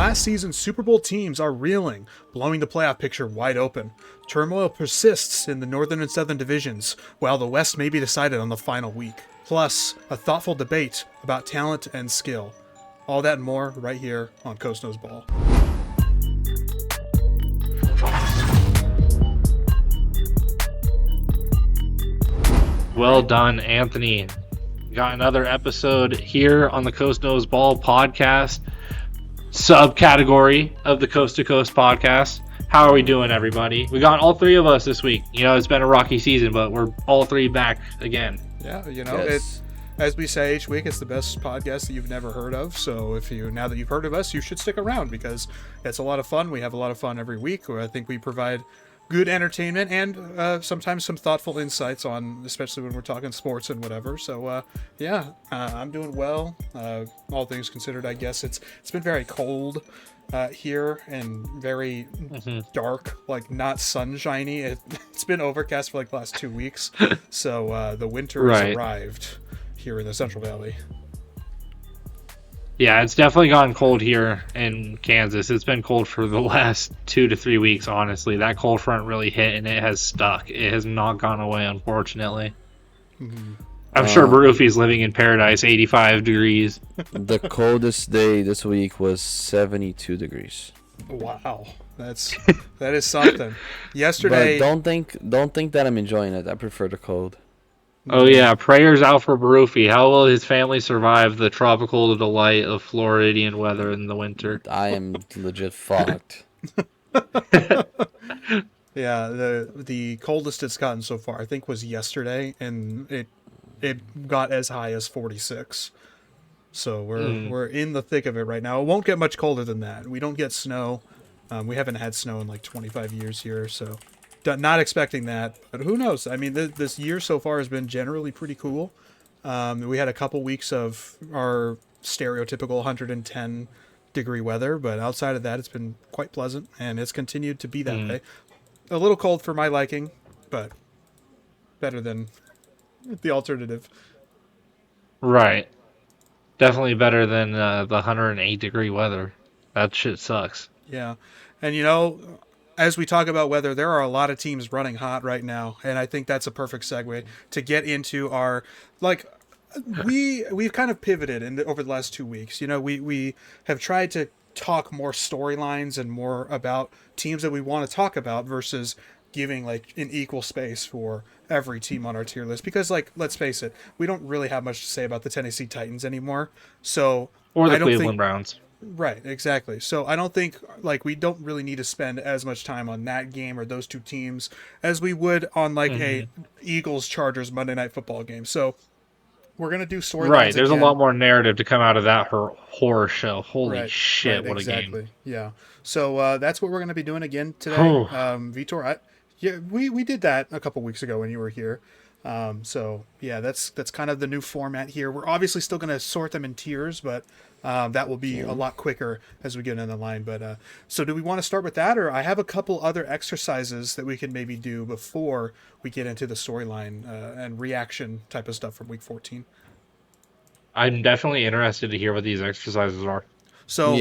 last season's Super Bowl teams are reeling, blowing the playoff picture wide open. Turmoil persists in the Northern and Southern divisions, while the West may be decided on the final week. Plus, a thoughtful debate about talent and skill. All that and more right here on Coast Knows Ball. Well done, Anthony. Got another episode here on the Coast Knows Ball podcast, subcategory of the Coast to Coast podcast. How are we doing, everybody? We got all three of us this week. You know, it's been a rocky season, but we're all three back again. Yeah, you know, It's, as we say each week, it's the best podcast that you've never heard of. So now that you've heard of us, you should stick around because it's a lot of fun. We have a lot of fun every week. I think we provide good entertainment and sometimes some thoughtful insights on, especially when we're talking sports and whatever. So I'm doing well. All things considered, I guess it's been very cold here and very dark, like not sunshiny. It's been overcast for like the last 2 weeks. So the winter has arrived here in the Central Valley. Yeah, it's definitely gotten cold here in Kansas. It's been cold for the last 2 to 3 weeks, honestly. That cold front really hit, and it has stuck. It has not gone away, unfortunately. I'm sure Baruffi's living in paradise, 85 degrees. The coldest day this week was 72 degrees. Wow. That is something. Yesterday... But don't think that I'm enjoying it. I prefer the cold. Oh yeah, prayers out for Baruffi. How will his family survive the tropical delight of Floridian weather in the winter? I am legit fucked. Yeah, the coldest it's gotten so far, I think, was yesterday, and it got as high as 46. So we're in the thick of it right now. It won't get much colder than that. We don't get snow. We haven't had snow in like 25 years here, so not expecting that. But who knows? I mean, this year so far has been generally pretty cool. We had a couple weeks of our stereotypical 110 degree weather, but outside of that, it's been quite pleasant, and it's continued to be that way. A little cold for my liking, but better than the alternative. Right. Definitely better than the 108 degree weather. That shit sucks. Yeah. And, you know, as we talk about weather, there are a lot of teams running hot right now, and I think that's a perfect segue to get into our, like, we've kind of pivoted over the last 2 weeks. You know, we have tried to talk more storylines and more about teams that we want to talk about versus giving like an equal space for every team on our tier list, because, like, let's face it, we don't really have much to say about the Tennessee Titans anymore. So or the Cleveland Browns. Right, exactly. So I don't think, like, we don't really need to spend as much time on that game or those two teams as we would on like a Eagles-Chargers Monday Night Football game. So we're going to do storylines. Right, there's a lot more narrative to come out of that horror show. Holy shit, what a game. Yeah. So that's what we're going to be doing again today. Vitor, we did that a couple weeks ago when you were here. So yeah, that's kind of the new format here. We're obviously still going to sort them in tiers, but that will be a lot quicker as we get in the line. But so do we want to start with that, or I have a couple other exercises that we can maybe do before we get into the storyline and reaction type of stuff from week 14? I'm definitely interested to hear what these exercises are. So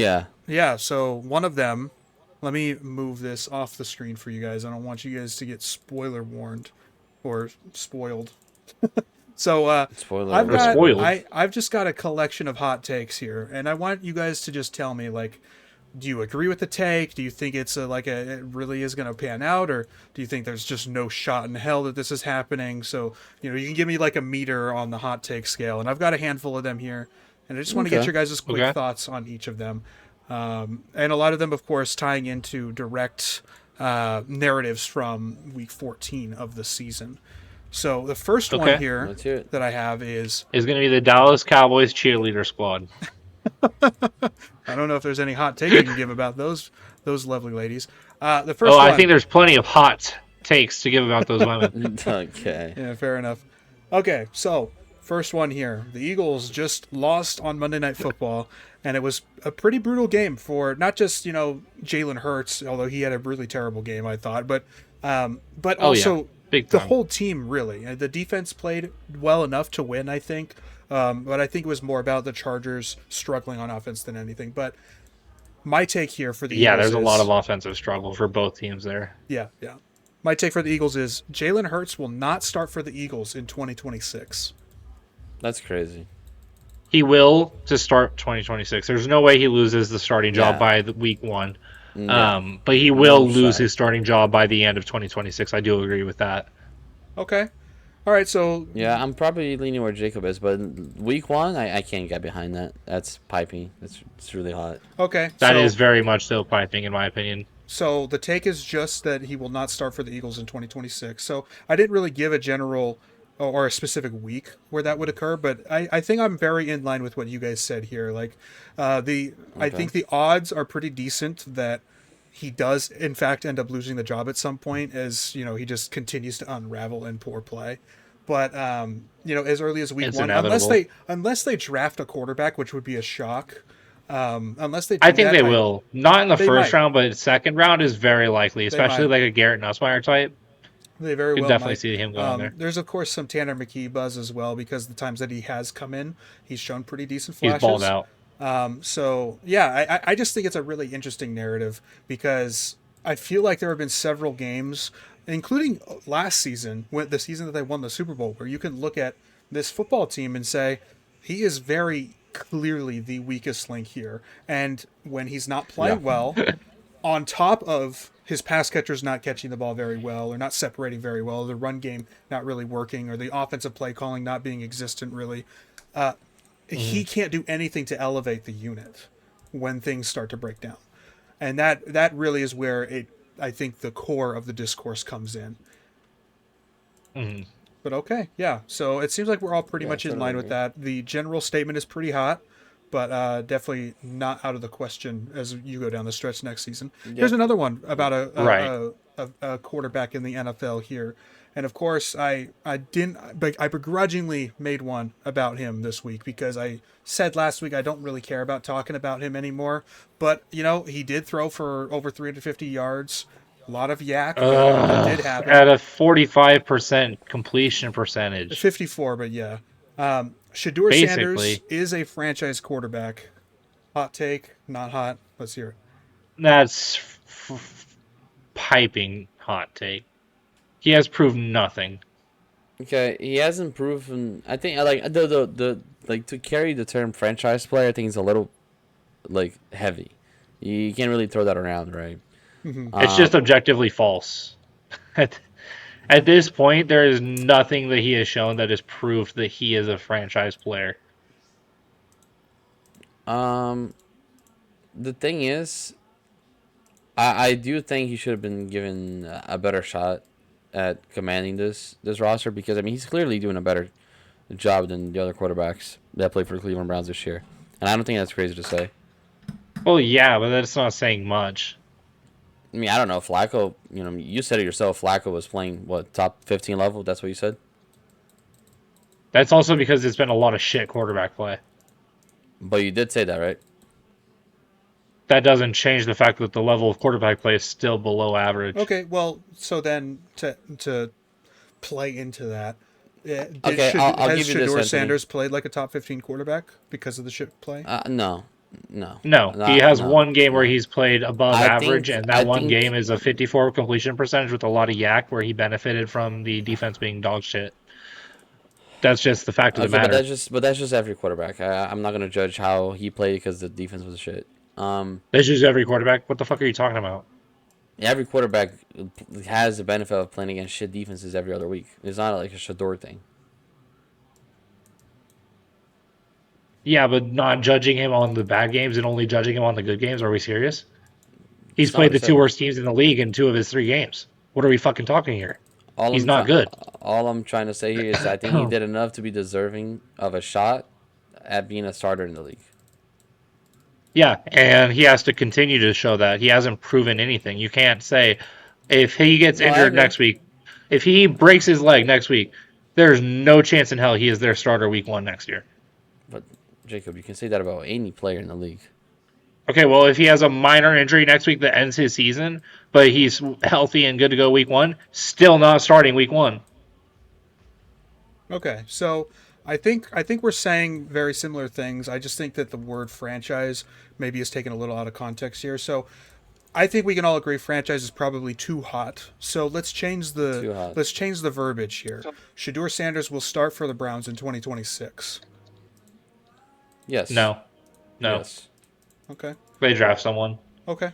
yeah. So one of them, let me move this off the screen for you guys. I don't want you guys to get spoiler warned or spoiled. So I've just got a collection of hot takes here, and I want you guys to just tell me, like, do you agree with the take? Do you think it really is going to pan out, or do you think there's just no shot in hell that this is happening? So, you know, you can give me like a meter on the hot take scale, and I've got a handful of them here, and I just want to get your guys' quick thoughts on each of them. And a lot of them, of course, tying into direct narratives from week 14 of the season. So the first one here that I have is going to be the Dallas Cowboys cheerleader squad. I don't know if there's any hot take you can give about those lovely ladies. The first I think there's plenty of hot takes to give about those women. Okay. Yeah, fair enough. Okay, so first one here. The Eagles just lost on Monday Night Football, and it was a pretty brutal game for not just, you know, Jalen Hurts, although he had a really terrible game, I thought, but also the whole team, really. The defense played well enough to win, I think. But I think it was more about the Chargers struggling on offense than anything. But My take here for the Yeah, Eagles there's a lot is of offensive struggle for both teams there. yeah. My take for the Eagles is Jalen Hurts will not start for the Eagles in 2026. That's crazy. He will to start 2026. There's no way he loses the starting job Yeah. by week 1. Yeah. But he No will lose shot. his starting job by the end of 2026. I do agree with that. Okay. All right. So Yeah, I'm probably leaning where Jacob is, but week 1, I can't get behind that. That's piping. It's really hot. okay. That So is very much so piping, in my opinion. So the take is just that he will not start for the Eagles in 2026. So I didn't really give a general or a specific week where that would occur, but I think I'm very in line with what you guys said here. Like I Okay. think the odds are pretty decent that he does in fact end up losing the job at some point, as he just continues to unravel in poor play. But as early as week It's one, inevitable. unless they draft a quarterback, which would be a shock. Unless they I do think that, they will. Not in the they first might. round, but second round is very likely, They especially might. like a Garrett Nussmeier type. They very Could well definitely might. see him going there. There's of course some Tanner McKee buzz as well because the times that he has come in, he's shown pretty decent He's balled flashes. out. So yeah, I just think it's a really interesting narrative because I feel like there have been several games, including last season, the season that they won the Super Bowl, where you can look at this football team and say he is very clearly the weakest link here, and when he's not Yeah. playing well, on top of his pass catchers not catching the ball very well or not separating very well, the run game not really working, or the offensive play calling not being existent really, he can't do anything to elevate the unit when things start to break down. And that really is where I think the core of the discourse comes in. Mhm. But okay, yeah. So it seems like we're all pretty Yeah, much in totally line with agree. that. The general statement is pretty hot, but definitely not out of the question as you go down the stretch next season. Here's Yep. another one about Right. a quarterback in the NFL here, and of course I didn't, but I begrudgingly made one about him this week because I said last week I don't really care about talking about him anymore. But he did throw for over 350 yards, a lot of yak, but it did happen. At a 45% completion percentage. 54, but yeah. Shador Sanders Basically, is a franchise quarterback. Hot take, not hot. Let's hear it. that's piping hot take. He has proved nothing. Okay, he hasn't proven. I think I like the like to carry the term franchise player. I think it's a little like heavy. You can't really throw that around, right? It's just objectively false. At, at this point, there is nothing that he has shown that is proof that he is a franchise player. Um, the thing is, I do think he should have been given a better shot at commanding this roster because I mean he's clearly doing a better job than the other quarterbacks that played for the Cleveland Browns this year, and I don't think that's crazy to say. Well, yeah, but that's not saying much. I mean, I don't know. Flacco, you said it yourself. Flacco was playing, what, top 15 level? That's what you said? That's also because it's been a lot of shit quarterback play. But you did say that, right? That doesn't change the fact that the level of quarterback play is still below average. Okay, well, so then to play into that, Okay, I'll has give you this, Shador Anthony. Sanders played like a top 15 quarterback because of the shit play? No. No. No, he No, has no, one game where no. he's played above I average, think, and I that one think, game is a 54 completion percentage with a lot of yak where he benefited from the defense being dog shit. That's just the fact of the okay, but matter. that's just every quarterback. I'm not going to judge how he played because the defense was shit. This is every quarterback. What the fuck are you talking about? Every quarterback has the benefit of playing against shit defenses every other week. It's not like a Shador thing. Yeah, but not judging him on the bad games and only judging him on the good games. Are we serious? He's It's not what played I the two said. worst teams in the league in 2 of his 3 games. What are we fucking talking here? All He's I'm not trying, good. all I'm trying to say here is I think he did enough to be deserving of a shot at being a starter in the league. Yeah, and he has to continue to show that. He hasn't proven anything. You can't say if he gets No, I injured agree. next week, if he breaks his leg next week, there's no chance in hell he is their starter week 1 next year. But Jacob, you can say that about any player in the league. Okay, well, if he has a minor injury next week that ends his season, but he's healthy and good to go week 1, still not starting week 1. Okay, so I think we're saying very similar things. I just think that the word franchise maybe is taken a little out of context here. So I think we can all agree franchise is probably too hot. So Too hot. let's change the verbiage here. Shador Sanders will start for the Browns in 2026. Yes. No, no. Yes. Okay. They draft someone, Okay.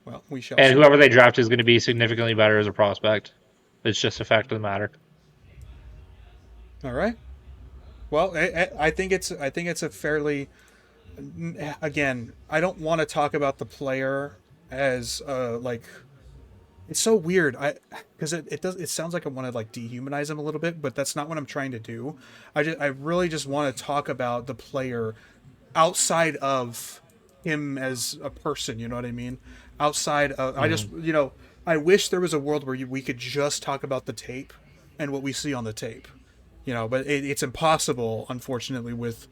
Well, we shall and see. whoever they draft is going to be significantly better as a prospect. It's just a fact of the matter. All right. Well, I think it's a fairly, again, I don't want to talk about the player as like it's so weird. Because it sounds like I want to like dehumanize him a little bit, but that's not what I'm trying to do. I really just want to talk about the player outside of him as a person, you know what I mean? Outside of I just, I wish there was a world where we could just talk about the tape and what we see on the tape. But it's impossible, unfortunately, with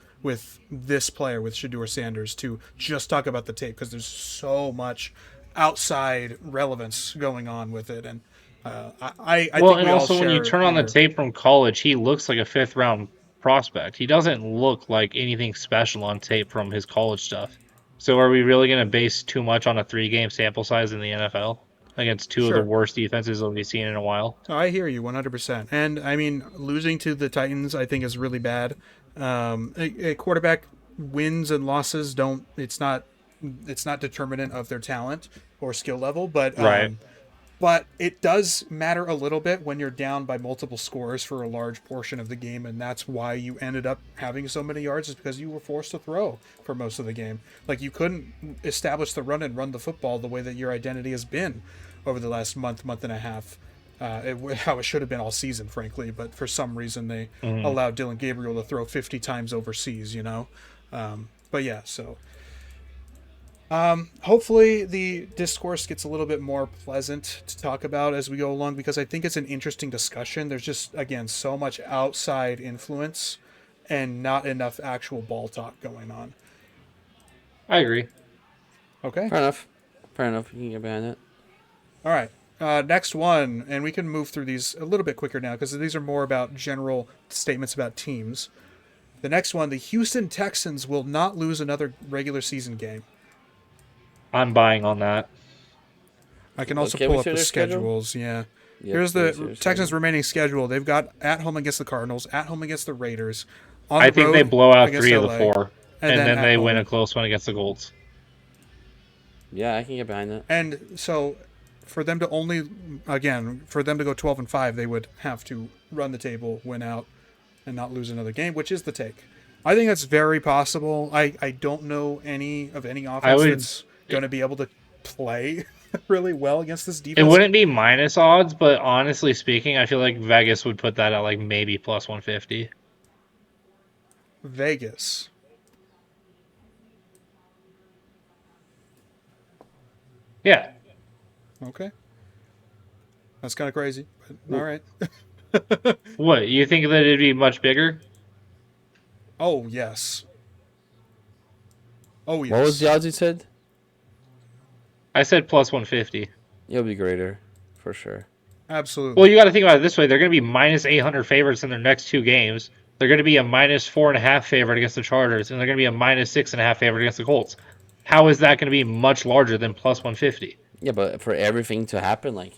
this player, with Shador Sanders, to just talk about the tape because there's so much outside relevance going on with it, and I Well, think and we all also when you share turn on the here. tape from college, he looks like a fifth round prospect. He doesn't look like anything special on tape from his college stuff. So are we really going to base too much on a 3 game sample size in the NFL against two of the Sure, worst defenses that we've seen in a while? I hear you 100%, and I mean losing to the Titans, I think is really bad. A quarterback wins and losses don't. It's not determinant of their talent or skill level, but Right. it does matter a little bit when you're down by multiple scores for a large portion of the game, and that's why you ended up having so many yards, is because you were forced to throw for most of the game. Like, you couldn't establish the run and run the football the way that your identity has been over the last month and a half. How it should have been all season, frankly, but for some reason they Mhm. allowed Dylan Gabriel to throw 50 times overseas. But yeah, so hopefully the discourse gets a little bit more pleasant to talk about as we go along, because I think it's an interesting discussion. There's just, again, so much outside influence and not enough actual ball talk going on. I agree. Okay. Fair enough. Fair enough. You can get behind it. All right. Next one, and we can move through these a little bit quicker now because these are more about general statements about teams. The next one, the Houston Texans will not lose another regular season game. I'm buying on that. I can Well, also can pull we up see the their schedule? schedules. Yeah. Yep. Here's Can we the see their Texans' schedule? remaining schedule. They've got at home against the Cardinals, at home against the Raiders, on I the think they road blow out against 3 of the LA, 4, and and then then at they win home. a close one against the Colts. Yeah, I can get behind that. And so for them to for them to go 12-5, they would have to run the table, win out, and not lose another game, which is the take. I think that's very possible. I don't know any I offense would. that's going to be able to play really well against this It defense. wouldn't be minus odds, but honestly speaking, I feel like Vegas would put that at like maybe plus 150. Vegas. Yeah. Okay. That's kind of crazy, but all right. What, you think that it'd be much bigger? Oh, yes. Oh, What was the yes. odds you said? I said plus 150. It'll be greater, for sure. Well, Absolutely. you got to think about it this way: they're going to be minus 800 favorites in their next 2 games. They're going to be a minus 4.5 favorite against the Chargers, and they're going to be a minus 6.5 favorite against the Colts. How is that going to be much larger than plus 150? Yeah, but for everything to happen, like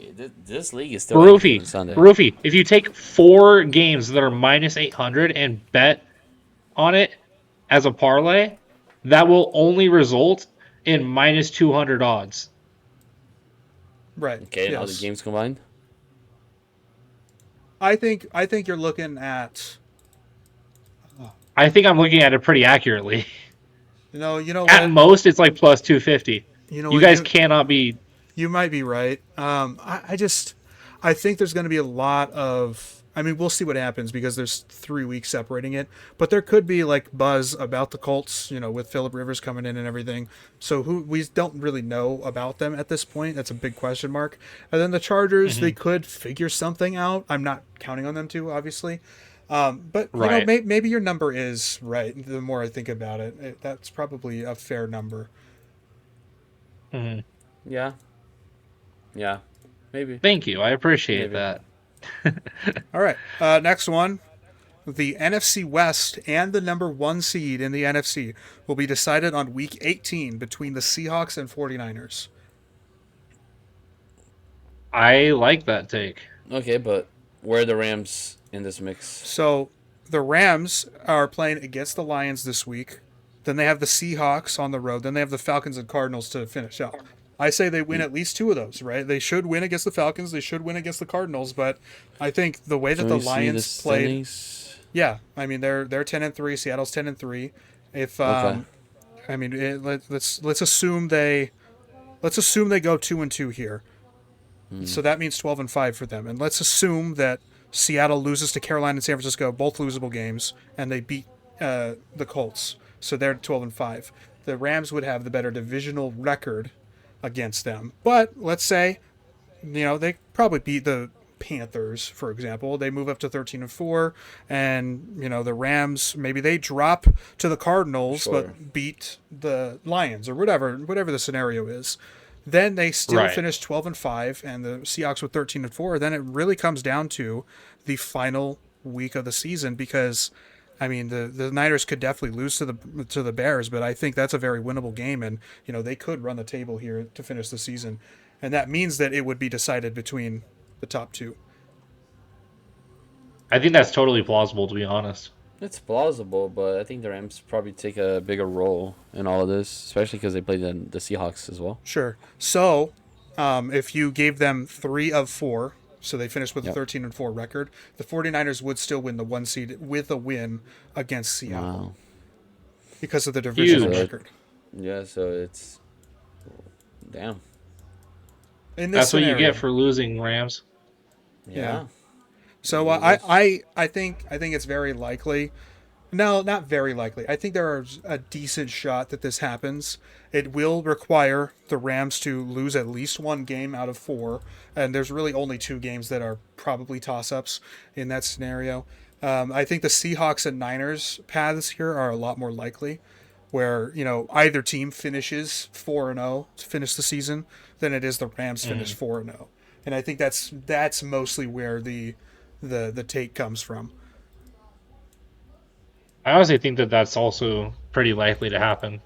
this league is still any given Barufi, Sunday. Barufi, if you take 4 games that are minus 800 and bet on it as a parlay, that will only result in minus 200 odds. Right. Okay, and all the Yes. games combined. I think you're looking at I think I'm looking at it pretty accurately. you know At what? most, it's like plus 250. You know You what guys cannot be. you might be right. I think there's going to be a lot of. I mean, we'll see what happens because there's 3 weeks separating it. But there could be like buzz about the Colts, with Phillip Rivers coming in and everything. So we don't really know about them at this point. That's a big question mark. And then the Chargers, they could figure something out. I'm not counting on them to, obviously. But Right. maybe your number is right. The more I think about it, that's probably a fair number. Mhm. Yeah. Yeah. Maybe. Thank you. I appreciate Maybe. that. All right. Next one. the NFC West and the number 1 seed in the NFC will be decided on week 18 between the Seahawks and 49ers. I like that take. Okay, but where are the Rams in this mix? So the Rams are playing against the Lions this week. Then they have the Seahawks on the road. Then they have the Falcons and Cardinals to finish out. I say they win at least 2 of those, right? They should win against the Falcons. They should win against the Cardinals. But I think the way that Can the we see Lions the played, standings? yeah, I mean they're 10-3. Seattle's 10-3. If Okay. I mean let's assume they go 2-2 here. So that means 12-5 for them. And let's assume that Seattle loses to Carolina and San Francisco, both losable games, and they beat the Colts. So they're 12-5. The Rams would have the better divisional record against them. But let's say, they probably beat the Panthers, for example. They move up to 13-4, and the Rams, maybe they drop to the Cardinals, Sure. but beat the Lions or whatever the scenario is. Then they still finish 12-5, and the Seahawks with 13-4. Then it really comes down to the final week of the season, because I mean the Niners could definitely lose to the Bears, but I think that's a very winnable game, and they could run the table here to finish the season, and that means that it would be decided between the top 2. I think that's totally plausible, to be honest. It's plausible, but I think the Rams probably take a bigger role in all of this, especially because they played the Seahawks as well. Sure. So, if you gave them 3 of 4, so they finished with Yep. a 13-4 record, the 49ers would still win the 1 seed with a win against Seattle. Wow. Because of the divisional Huge. record. Yeah, so it's damn. In this That's what you scenario. get for losing, Rams. Yeah. So I think it's very likely. No, not very likely. I think there's a decent shot that this happens. It will require the Rams to lose at least 1 game out of 4, and there's really only 2 games that are probably toss-ups in that scenario. I think the Seahawks and Niners paths here are a lot more likely, where either team finishes 4-0 to finish the season than it is the Rams finish 4-0, and I think that's mostly where the take comes from. I honestly think that that's also pretty likely to happen.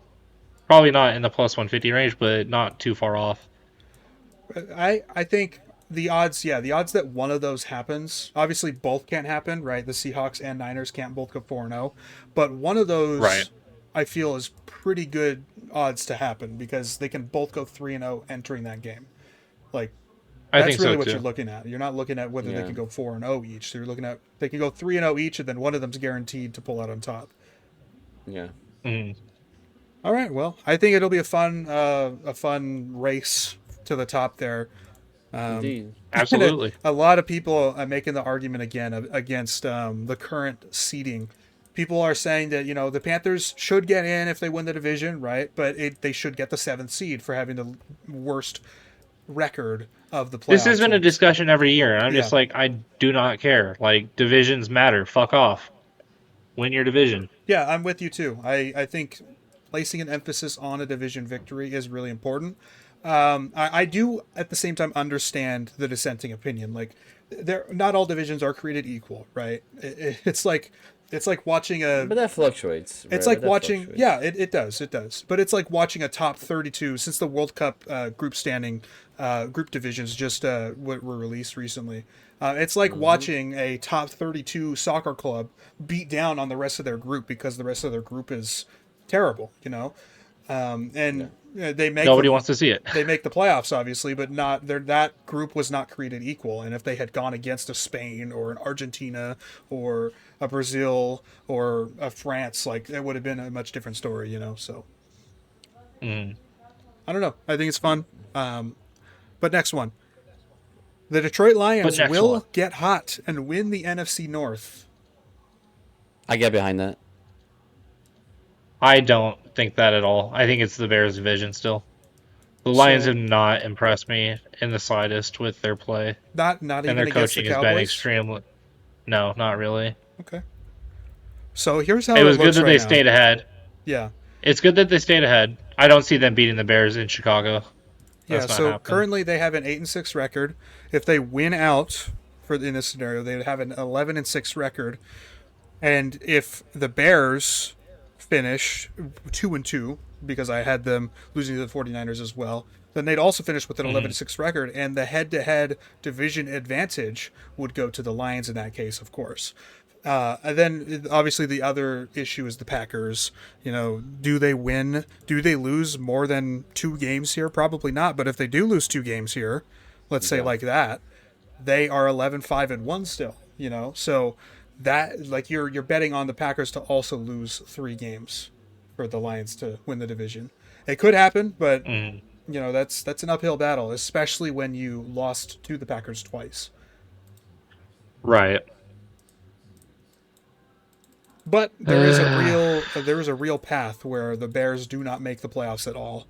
Probably not in the plus 150 range, but not too far off. I think the odds that one of those happens, obviously both can't happen, right? The Seahawks and Niners can't both go 4-0, but one of those, Right. I feel, is pretty good odds to happen, because they can both go 3-0 entering that game. Like, I that's think really so what too. you're looking at. You're not looking at whether they Yeah. can go 4-0 each. So you're looking at they can go 3-0 each, and then one of them's guaranteed to pull out on top. Yeah. Mhm. All right. Well, I think it'll be a fun race to the top there. Indeed. Absolutely. A lot of people are making the argument again against the current seeding. People are saying that the Panthers should get in if they win the division, right? But they should get the 7th seed for having the worst record of the playoffs. This has been a discussion every year, and I'm Yeah. just like, I do not care. Like, divisions matter. Fuck off. Win your division. Yeah, I'm with you too. I think placing an emphasis on a division victory is really important. I do at the same time understand the dissenting opinion. Like, not all divisions are created equal, right? It's like watching a. But that fluctuates. It's right? like That watching, fluctuates. yeah, it does. But it's like watching a top 32 since the World Cup group standing group divisions just were released recently. It's like watching a top 32 soccer club beat down on the rest of their group because the rest of their group is terrible, they make Nobody wants to see it. they make the playoffs, obviously, but not that group was not created equal. And if they had gone against a Spain or an Argentina or a Brazil or a France, like, it would have been a much different story, So Mm. I don't know. I think it's fun. But next one, the Detroit Lions next will one. get hot and win the NFC North. I get behind that. I don't think that at all. I think it's the Bears division still. The Lions have not impressed me in the slightest with their play. Not And even their against the coaching has Cowboys. been extremely... No, not really. Okay. So here's how It was good looks that right they now. stayed ahead. Yeah. It's good that they stayed ahead. I don't see them beating the Bears in Chicago. Yeah, That's not so happening. currently they have an 8-6 record. If they win out in this scenario, they'd have an 11-6 record. And if the Bears finish 2-2, because I had them losing to the 49ers as well, then they'd also finish with an 11-6 record, and the head-to-head division advantage would go to the Lions in that case, of course. And then obviously the other issue is the Packers. Do they win? Do they lose more than 2 games here? Probably not. But if they do lose 2 games here, let's say like that, they are 11-5-1 still. So that like you're betting on the Packers to also lose 3 games for the Lions to win the division. It could happen, but that's an uphill battle, especially when you lost to the Packers twice. Right. But there is a real path where the Bears do not make the playoffs at all.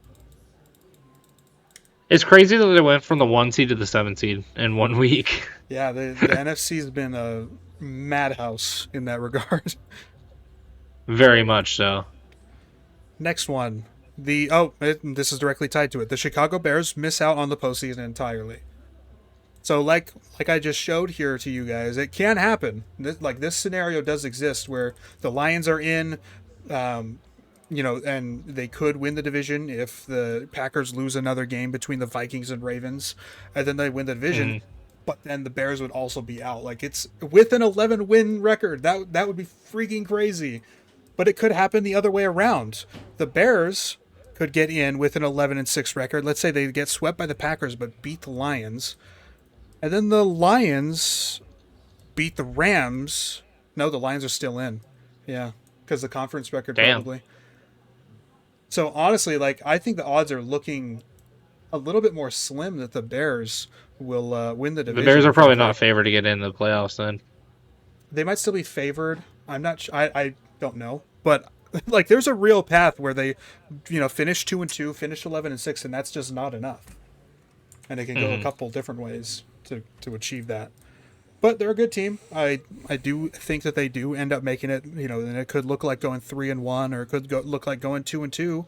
It's crazy that they went from the 1 seed to the 7 seed in 1 week. Yeah, the NFC has been a madhouse in that regard. Very much so. Next one. This is directly tied to it. The Chicago Bears miss out on the postseason entirely. So like I just showed here to you guys, it can happen. This scenario does exist where the Lions are in, and they could win the division if the Packers lose another game between the Vikings and Ravens, and then they win the division. But then the Bears would also be out. Like, it's with an 11-win record. That would be freaking crazy. But it could happen the other way around. The Bears could get in with an 11-6 record. Let's say they get swept by the Packers but beat the Lions. And then the Lions beat the Rams. No, the Lions are still in. Yeah, because the conference record probably. So honestly, I think the odds are looking a little bit more slim that the Bears will win the division. The Bears are probably not favored to get into the playoffs then. They might still be favored. I'm not sure. I don't know. But there's a real path where they, finish 2-2, finish 11-6, and that's just not enough. And it can go a couple different ways to achieve that. But they're a good team. I do think that they do end up making it. And it could look like going 3-1, or it could look like going 2-2.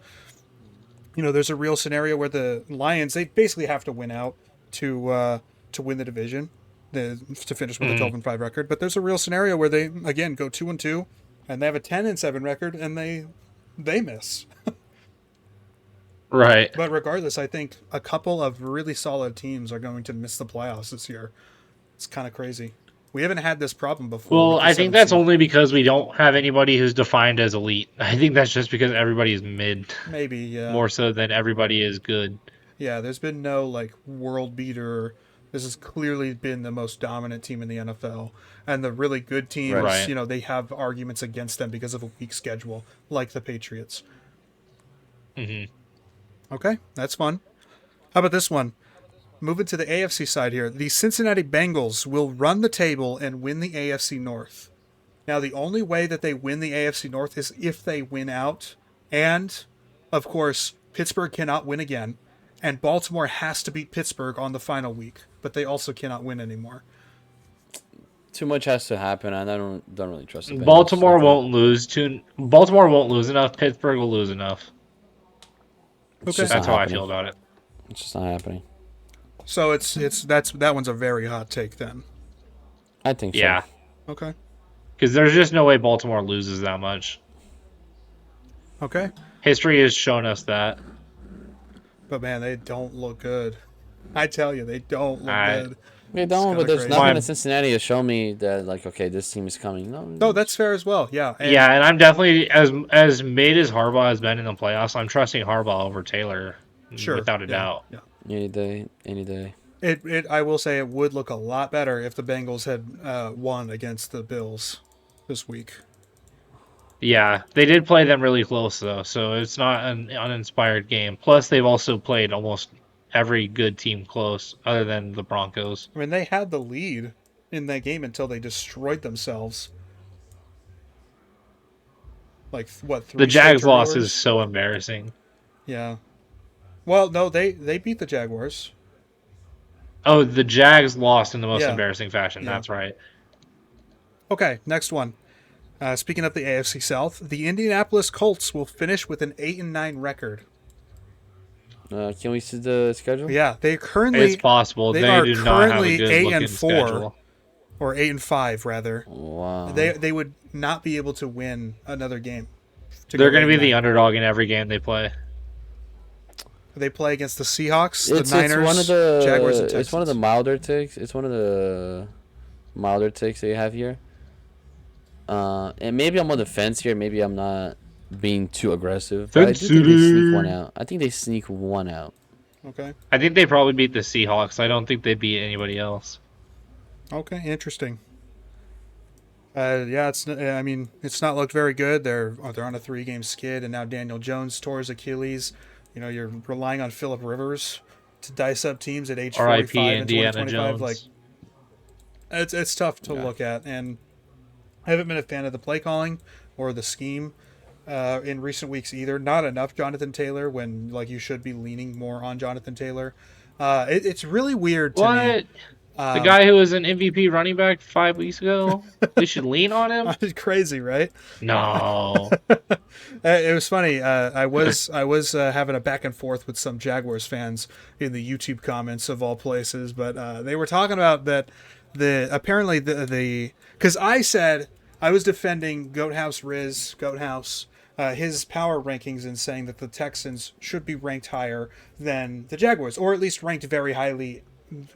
There's a real scenario where the Lions, they basically have to win out to win the division, to finish with a 12-5 record. But there's a real scenario where they again go 2-2, and they have a 10-7 record, and they miss. Right. But regardless, I think a couple of really solid teams are going to miss the playoffs this year. It's kind of crazy. We haven't had this problem before. Well, I think that's only because we don't have anybody who's defined as elite. I think that's just because everybody is mid. Maybe, yeah. More so than everybody is good. Yeah, there's been no world beater. This has clearly been the most dominant team in the NFL. And the really good teams, right. They have arguments against them because of a weak schedule, like the Patriots. Mm-hmm. Okay, that's fun. How about this one? Moving to the AFC side here. The Cincinnati Bengals will run the table and win the AFC North. Now, the only way that they win the AFC North is if they win out. And, of course, Pittsburgh cannot win again. And Baltimore has to beat Pittsburgh on the final week. But they also cannot win anymore. Too much has to happen, and I don't really trust the Bengals. Baltimore won't lose enough. Pittsburgh will lose enough. Okay. That's how I feel about it. It's just not happening. So that one's a very hot take then. I think so. Yeah. Okay. Because there's just no way Baltimore loses that much. Okay. History has shown us that. But man, they don't look good. I tell you, they don't look good. They don't, but there's nothing in Cincinnati to show me that, okay, this team is coming. No, that's fair as well. Yeah. And I'm definitely, as made as Harbaugh has been in the playoffs, I'm trusting Harbaugh over Taylor. Sure. Without a doubt. Yeah. Any day. I will say it would look a lot better if the Bengals had won against the Bills this week. Yeah, they did play them really close, though, so it's not an uninspired game. Plus, they've also played almost every good team close, other than the Broncos. I mean, they had the lead in that game until they destroyed themselves. The Jags loss is so embarrassing. Yeah. Well, no, they beat the Jaguars. Oh, the Jags lost in the most embarrassing fashion. Yeah. That's right. Okay, next one. Speaking of the AFC South, the Indianapolis Colts will finish with an 8-9 record. Can we see the schedule? Yeah, they currently. It's possible. They are do not have a currently good 8-4. schedule. or 8-5 rather. Wow. They would not be able to win another game. They're going to be the underdog in every game they play. They play against the Seahawks, the It's Niners, one of the Jaguars, and Texans. It's one of the milder takes. It's one of the milder takes they have here. And maybe I'm on the fence here. Maybe I'm not being too aggressive. But I do think they sneak one out. I think they sneak one out. Okay. I think they probably beat the Seahawks. I don't think they beat anybody else. Okay, interesting. Yeah, I mean, it's not looked very good. They're on a 3-game skid, and now Daniel Jones tore his Achilles. You know, you're relying on Phillip Rivers to dice up teams at age 45 and 2025. Like, it's tough to look at, and I haven't been a fan of the play calling or the scheme in recent weeks either. Not enough Jonathan Taylor when like you should be leaning more on Jonathan Taylor. It's really weird to me. The guy who was an MVP running back 5 weeks ago, they should lean on him? It's crazy, right? No. It was funny. I was having a back and forth with some Jaguars fans in the YouTube comments of all places, but they were talking about that apparently because I said I was defending Goathouse his power rankings and saying that the Texans should be ranked higher than the Jaguars, or at least ranked very highly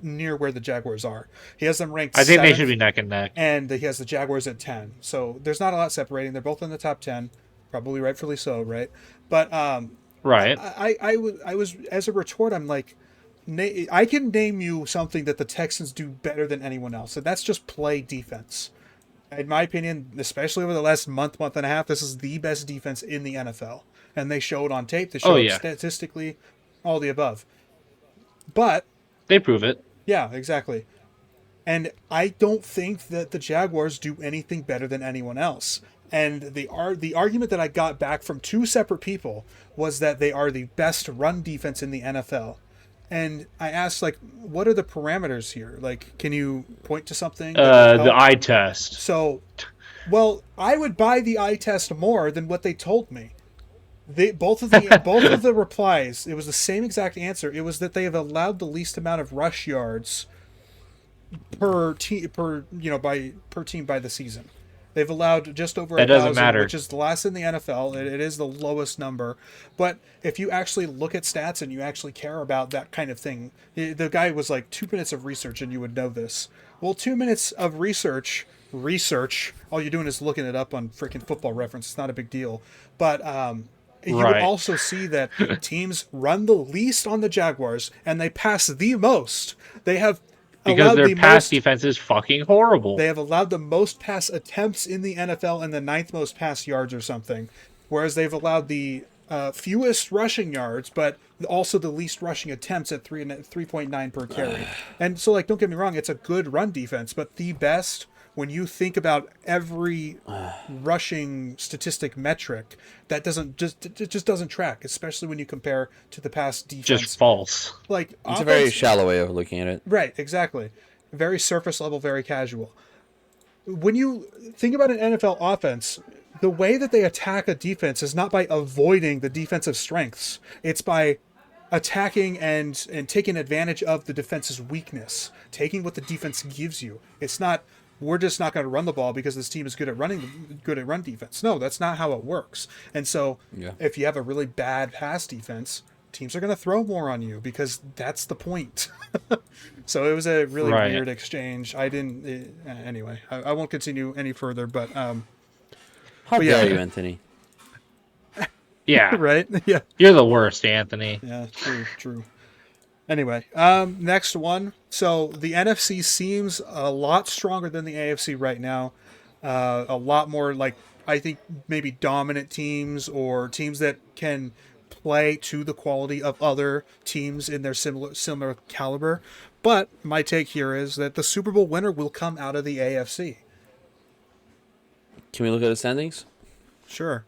near where the Jaguars are. He has them ranked. I think they should be neck and neck. And he has the Jaguars at 10. So there's not a lot separating. They're both in the top 10, probably rightfully so, right? But right. I was as a retort, I'm like, I can name you something that the Texans do better than anyone else, and that's just play defense. In my opinion, especially over the last month and a half, this is the best defense in the NFL, and they show it on tape. They show it statistically, all the above. But they prove it. Yeah, exactly. And I don't think that the Jaguars do anything better than anyone else. And the argument that I got back from 2 separate people was that they are the best run defense in the NFL. And I asked, like, what are the parameters here? Like, can you point to something? The eye test. So, well, I would buy the eye test more than what they told me. Both of the replies, it was the same exact answer. It was that they have allowed the least amount of rush yards per team by the season. They've allowed just over 1,000, which is the last in the NFL. It is the lowest number. But if you actually look at stats and you actually care about that kind of thing, the guy was like 2 minutes of research and you would know this. Well, 2 minutes of research, all you're doing is looking it up on freaking Football Reference. It's not a big deal. But you would also see that teams run the least on the Jaguars and they pass the most. They have because their pass defense is fucking horrible. They have allowed the most pass attempts in the NFL and the 9th most pass yards or something, whereas they've allowed the fewest rushing yards, but also the least rushing attempts at 3.9 per carry. And so, like, don't get me wrong, it's a good run defense, but the best when you think about every rushing statistic metric, that just doesn't track, especially when you compare to the past defense. Just false. Like it's a very shallow way of looking at it. Right, exactly. Very surface level, very casual. When you think about an NFL offense, the way that they attack a defense is not by avoiding the defensive strengths. It's by attacking and taking advantage of the defense's weakness, taking what the defense gives you. It's not, we're just not going to run the ball because this team is good at run defense. No, that's not how it works. And so if you have a really bad pass defense, teams are going to throw more on you because that's the point. So it was a really weird exchange. Anyway, I won't continue any further, but how dare you, Anthony? Yeah. Right? Yeah. You're the worst, Anthony. Yeah, true. Anyway, next one. So the NFC seems a lot stronger than the AFC right now. A lot more, like, I think maybe dominant teams or teams that can play to the quality of other teams in their similar caliber. But my take here is that the Super Bowl winner will come out of the AFC. Can we look at the standings? Sure.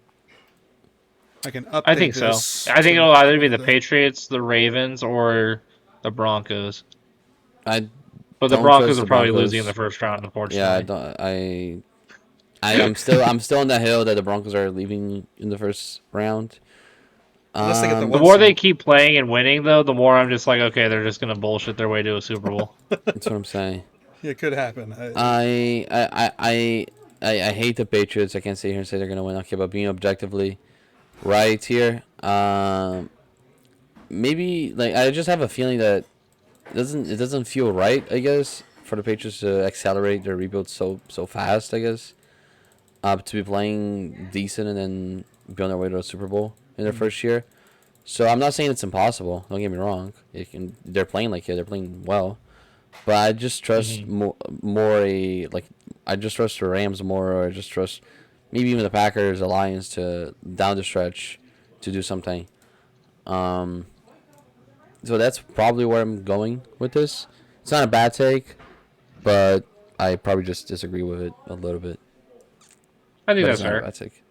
I can update I think so. I think it'll either be the Patriots, the Ravens, or the Broncos. But the Broncos are probably losing in the first round, unfortunately. Yeah, I'm still on that hill that the Broncos are leaving in the first round. Unless they get the more they keep playing and winning, though, the more I'm just like, okay, they're just gonna bullshit their way to a Super Bowl. That's what I'm saying. It could happen. I hate the Patriots. I can't sit here and say they're gonna win. Okay, but being objectively right here, maybe like I just have a feeling that it doesn't feel right. I guess for the Patriots to accelerate their rebuild so fast. I guess to be playing decent and then be on their way to a Super Bowl in their first year. So I'm not saying it's impossible. Don't get me wrong. They're playing like they're playing well. But I just trust Mm-hmm. I just trust the Rams more, or I just trust maybe even the Packers, the Lions to down the stretch to do something. Um, so that's probably where I'm going with this. It's not a bad take, but I probably just disagree with it a little bit. I think But it's that's not a fair. bad take.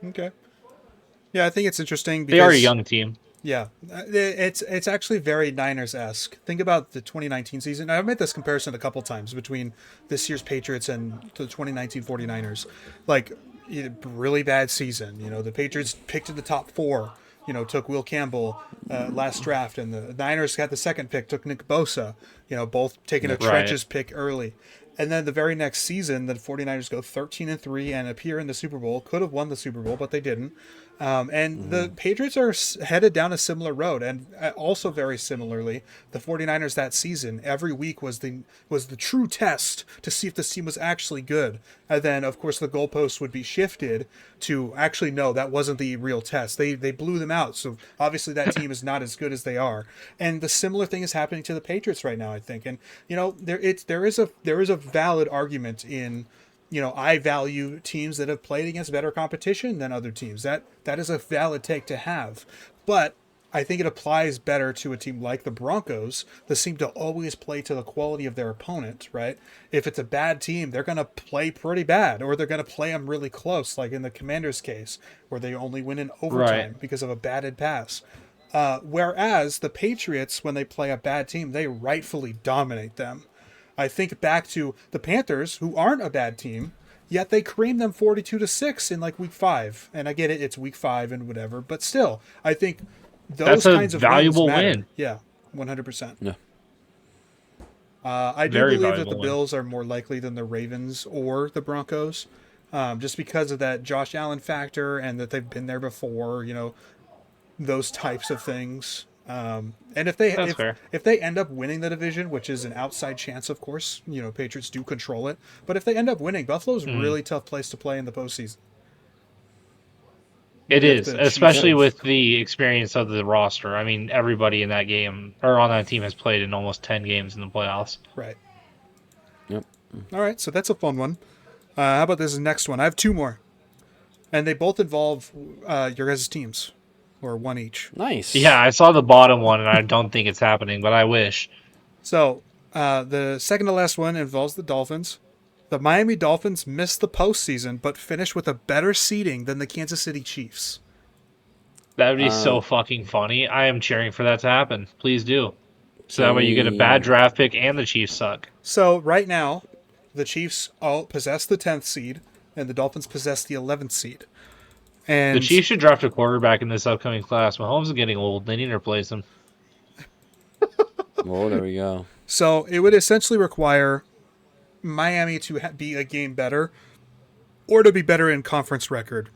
Okay. Yeah, I think it's interesting They are a because young team. yeah, it's actually very Niners-esque. Think about the 2019 season. I've made this comparison a couple times between this year's Patriots and the 2019 49ers. Like, really bad season. The Patriots picked in the top four. Took Will Campbell last draft, and the Niners got the second pick, took Nick Bosa. Both taking a Yep. Right. trenches pick early. And then the very next season, the 49ers go 13-3 and appear in the Super Bowl. Could have won the Super Bowl, but they didn't. And the Patriots are headed down a similar road, and also very similarly, the 49ers that season, every week was the true test to see if this team was actually good. And then, of course, the goalposts would be shifted to actually no, that wasn't the real test. They blew them out, so obviously that team is not as good as they are. And the similar thing is happening to the Patriots right now, I think. And there is a valid argument in. I value teams that have played against better competition than other teams. That is a valid take to have. But I think it applies better to a team like the Broncos that seem to always play to the quality of their opponent, right? If it's a bad team, they're going to play pretty bad, or they're going to play them really close, like in the Commanders' case, where they only win in Right. overtime because of a batted pass. Whereas the Patriots, when they play a bad team, they rightfully dominate them. I think back to the Panthers, who aren't a bad team, yet they creamed them 42-6 in like week 5. And I get it, it's week 5 and whatever, but still, I think those That's a kinds of wins valuable matter. win. Yeah, 100%. Yeah. I do Very believe that the valuable win. Bills are more likely than the Ravens or the Broncos, just because of that Josh Allen factor and that they've been there before. Those types of things. And if they That's fair. if they end up winning the division, which is an outside chance, of course, Patriots do control it. But if they end up winning, Buffalo's a really tough place to play in the postseason. It If is, the Chiefs especially lose. with the experience of the roster. I mean, everybody in that game or on that team has played in almost 10 games in the playoffs. Right. Yep. All right, so that's a fun one. How about this next one? I have two more, and they both involve your guys' teams, or one each. Nice. Yeah, I saw the bottom one, and I don't think it's happening, but I wish. So the second to last one involves the Dolphins. The Miami Dolphins missed the postseason, but finished with a better seeding than the Kansas City Chiefs. That would be so Um, fucking funny. I am cheering for that to happen. Please do. So that can way you get a bad we? draft pick and the Chiefs suck. So right now, the Chiefs all possess the 10th seed, and the Dolphins possess the 11th seed. The And Chiefs should draft a quarterback in this upcoming class. Mahomes is getting old. They need to replace him. Oh, there we go. so it would essentially require Miami to be a game better, or to be better in conference record,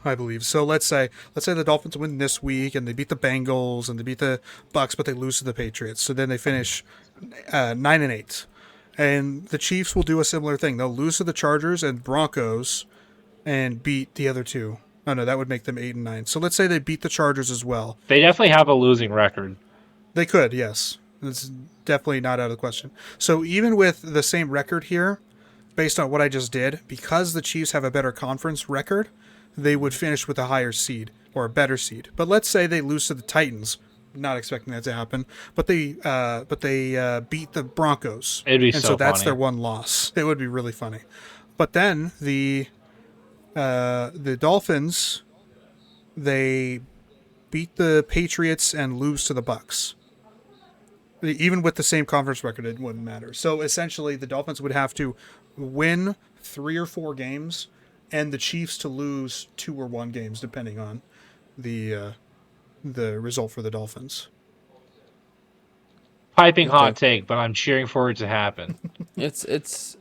I believe. So let's say the Dolphins win this week and they beat the Bengals and they beat the Bucks, but they lose to the Patriots. So then they finish 9-8, and the Chiefs will do a similar thing. They'll lose to the Chargers and Broncos and beat the other two. Oh no, that would make them 8-9. So let's say they beat the Chargers as well. They definitely have a losing record. They could, yes. It's definitely not out of the question. So even with the same record here, based on what I just did, because the Chiefs have a better conference record, they would finish with a higher seed or a better seed. But let's say they lose to the Titans. Not expecting that to happen, but they beat the Broncos, It'd be and so that's funny. their one loss. It would be really funny. But then the Dolphins, they beat the Patriots and lose to the Bucks. Even with the same conference record, it wouldn't matter. So essentially, the Dolphins would have to win 3 or 4 games, and the Chiefs to lose 2 or 1 games, depending on the result for the Dolphins. Piping hot take, but I'm cheering for it to happen. It's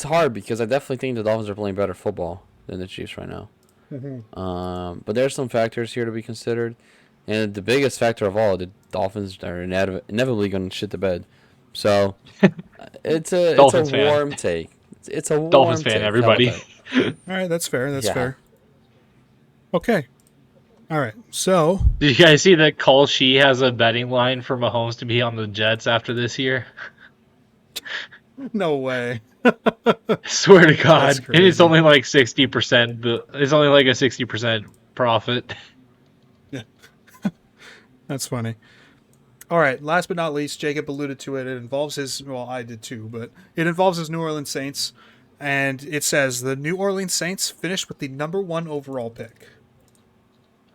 hard because I definitely think the Dolphins are playing better football than the Chiefs right now. But there's some factors here to be considered, and the biggest factor of all, the Dolphins are inevitably going to shit the bed. So it's a warm take. It's a warm Dolphins fan, take. everybody. All right, that's fair. That's fair. Okay. All right. So, did you guys see that Call She has a betting line for Mahomes to be on the Jets after this year? No way. Swear to God, and it's only like 60%. It's only like a 60% profit. Yeah, that's funny. All right. Last but not least, Jacob alluded to it. It involves his. Well, I did too, but it involves his New Orleans Saints, and it says the New Orleans Saints finished with the #1 overall pick.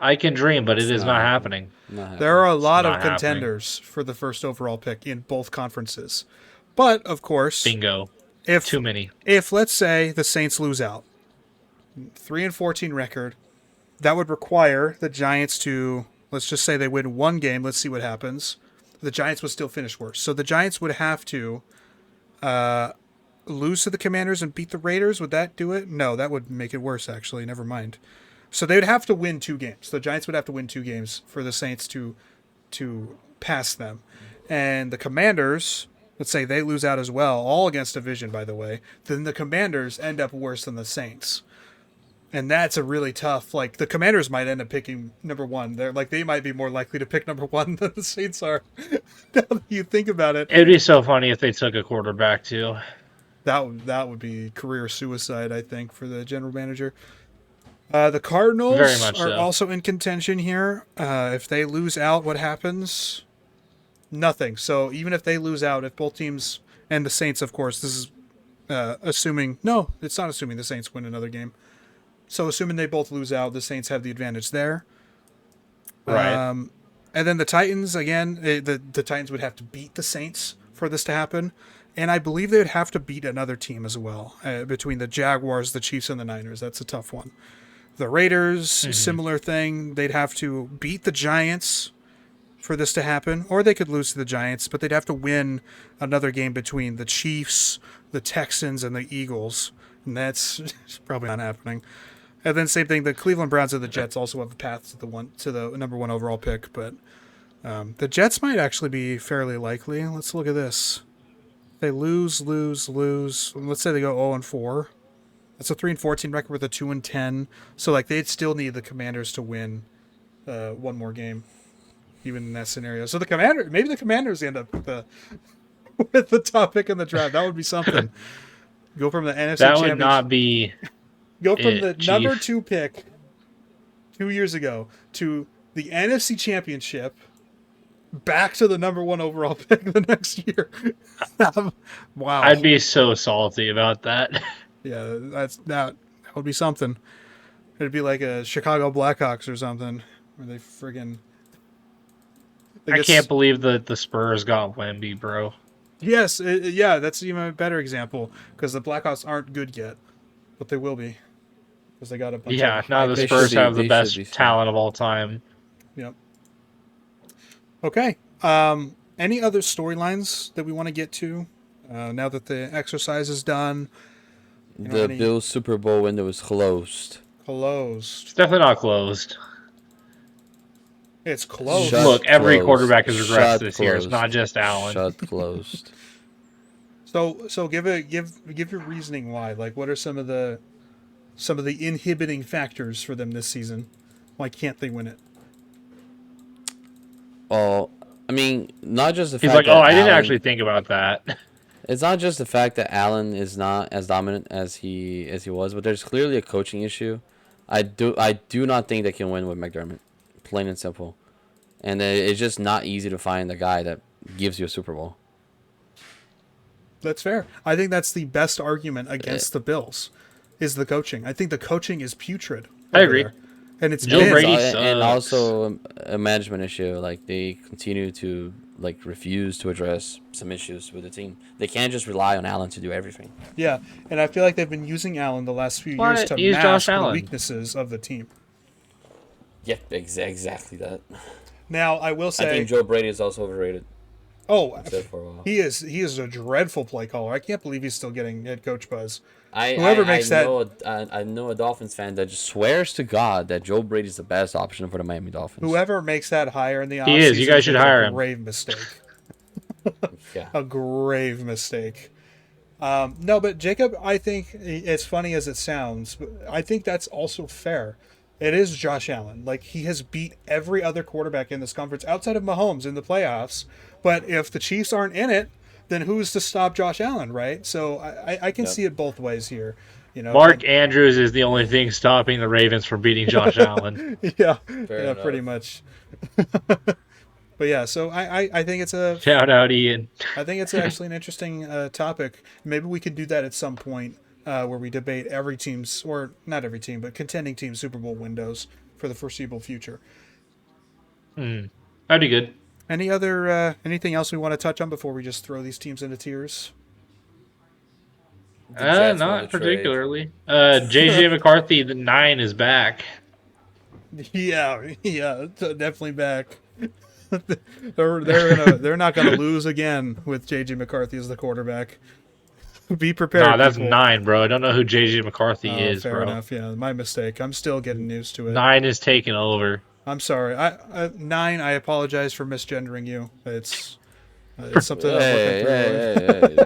I can dream, but it is not happening. There are a lot of contenders for the first overall pick in both conferences, but of course, bingo. Too many. If let's say the Saints lose out, 3-14 record, that would require the Giants to, let's just say they win one game. Let's see what happens. The Giants would still finish worse. So the Giants would have to lose to the Commanders and beat the Raiders. Would that do it? No, that would make it worse, actually. Never mind. So they would have to win 2 games. The Giants would have to win 2 games for the Saints to pass them. And the Commanders, let's say they lose out as well, all against division, by the way, then the Commanders end up worse than the Saints. And that's a really tough, like, the Commanders might end up picking #1. They might be more likely to pick #1 than the Saints are. Now that you think about it. It'd be so funny if they took a quarterback, too. That would be career suicide, I think, for the general manager. The Cardinals are also in contention here. If they lose out, what happens? Nothing. So even if they lose out, if both teams, and the Saints, of course, this is assuming, no, it's not assuming the Saints win another game. So assuming they both lose out, the Saints have the advantage there. Right. And then the Titans, again, the Titans would have to beat the Saints for this to happen. And I believe they would have to beat another team as well, between the Jaguars, the Chiefs, and the Niners. That's a tough one. The Raiders, similar thing. They'd have to beat the Giants for this to happen, or they could lose to the Giants, but they'd have to win another game between the Chiefs, the Texans, and the Eagles, and that's probably not happening. And then same thing, the Cleveland Browns and the Jets also have a path to the #1 overall pick, but the Jets might actually be fairly likely. Let's look at this. They lose. Let's say they go 0-4. That's a 3-14 record with a 2-10. So like they'd still need the Commanders to win one more game, even in that scenario. So maybe the Commanders end up with the top pick in the draft. That would be something. Go from the NFC Championship. That would not be. Go from the number 2 pick 2 years ago to the NFC Championship, back to the #1 overall pick the next year. Wow. I'd be so salty about that. Yeah, that would be something. It'd be like a Chicago Blackhawks or something, where they friggin'. I can't believe that the Spurs got Wemby, bro. Yes, that's even a better example, because the Blackhawks aren't good yet, but they will be, because they got a bunch of... Yeah, now the Spurs have the best talent of all time. Yep. Okay. Any other storylines that we want to get to now that the exercise is done? The Bills Super Bowl window is closed. It's definitely not closed. It's closed. Look, every quarterback has regressed this year. It's not just Allen. Shut closed. So give your reasoning why. Like, what are some of the inhibiting factors for them this season? Why can't they win it? Well, I mean, not just the fact He's like, that I didn't actually think about that. It's not just the fact that Allen is not as dominant as he was, but there's clearly a coaching issue. I do not think they can win with McDermott, plain and simple. And it's just not easy to find a guy that gives you a Super Bowl. That's fair. I think that's the best argument against the Bills, is the coaching. I think the coaching is putrid. I agree. There. And it's and also a management issue. Like, they continue to refuse to address some issues with the team. They can't just rely on Allen to do everything. Yeah, and I feel like they've been using Allen the last few years to mask the weaknesses of the team. Yeah, exactly that. Now, I will I say, think Joe Brady is also overrated. oh, I've said for a while. he is a dreadful play caller. I can't believe he's still getting head coach buzz. I, Whoever I, I makes that, know I know a Dolphins fan that just swears to God that Joe Brady's the best option for the Miami Dolphins. whoever makes that hire in the He is. You offseason guys is should making a hire him. grave mistake. Yeah. A grave mistake. No, but Jacob, I think, as funny as it sounds, I think that's also fair. It is Josh Allen. Like, he has beat every other quarterback in this conference outside of Mahomes in the playoffs. But if the Chiefs aren't in it, then who's to stop Josh Allen, right? So I can Yep. see it both ways here. You know, Mark Andrews is the only thing stopping the Ravens from beating Josh Allen. yeah, Fair yeah, enough. pretty much. But yeah, so I think it's a Shout out Ian. I think it's actually an interesting topic. Maybe we could do that at some point where we debate every team's, or not every team, but contending team Super Bowl windows for the foreseeable future. That'd be good. Anything else we want to touch on before we just throw these teams into tiers? The Jets Not want to trade. particularly. JJ McCarthy, the 9 is back. Yeah, definitely back. they're not gonna lose again with JJ McCarthy as the quarterback. Be prepared. Nah, that's people. 9, bro. I don't know who JJ McCarthy is, fair bro. enough. Yeah, my mistake. I'm still getting used to it. 9 is taking over. I'm sorry. 9. I apologize for misgendering you. It's something I'm working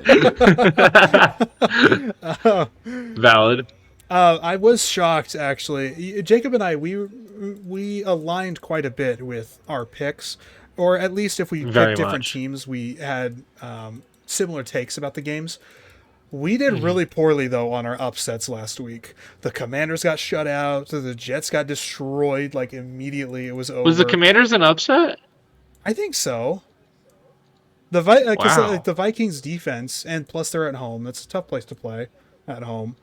through. Valid. I was shocked actually. Jacob and I we aligned quite a bit with our picks, or at least if we Very picked different much. teams, we had similar takes about the games. We did really poorly though on our upsets last week. The Commanders got shut out. The Jets got destroyed like immediately. It was over. Was the Commanders an upset? I think so. The Wow. the Vikings defense, and plus they're at home. That's a tough place to play at home,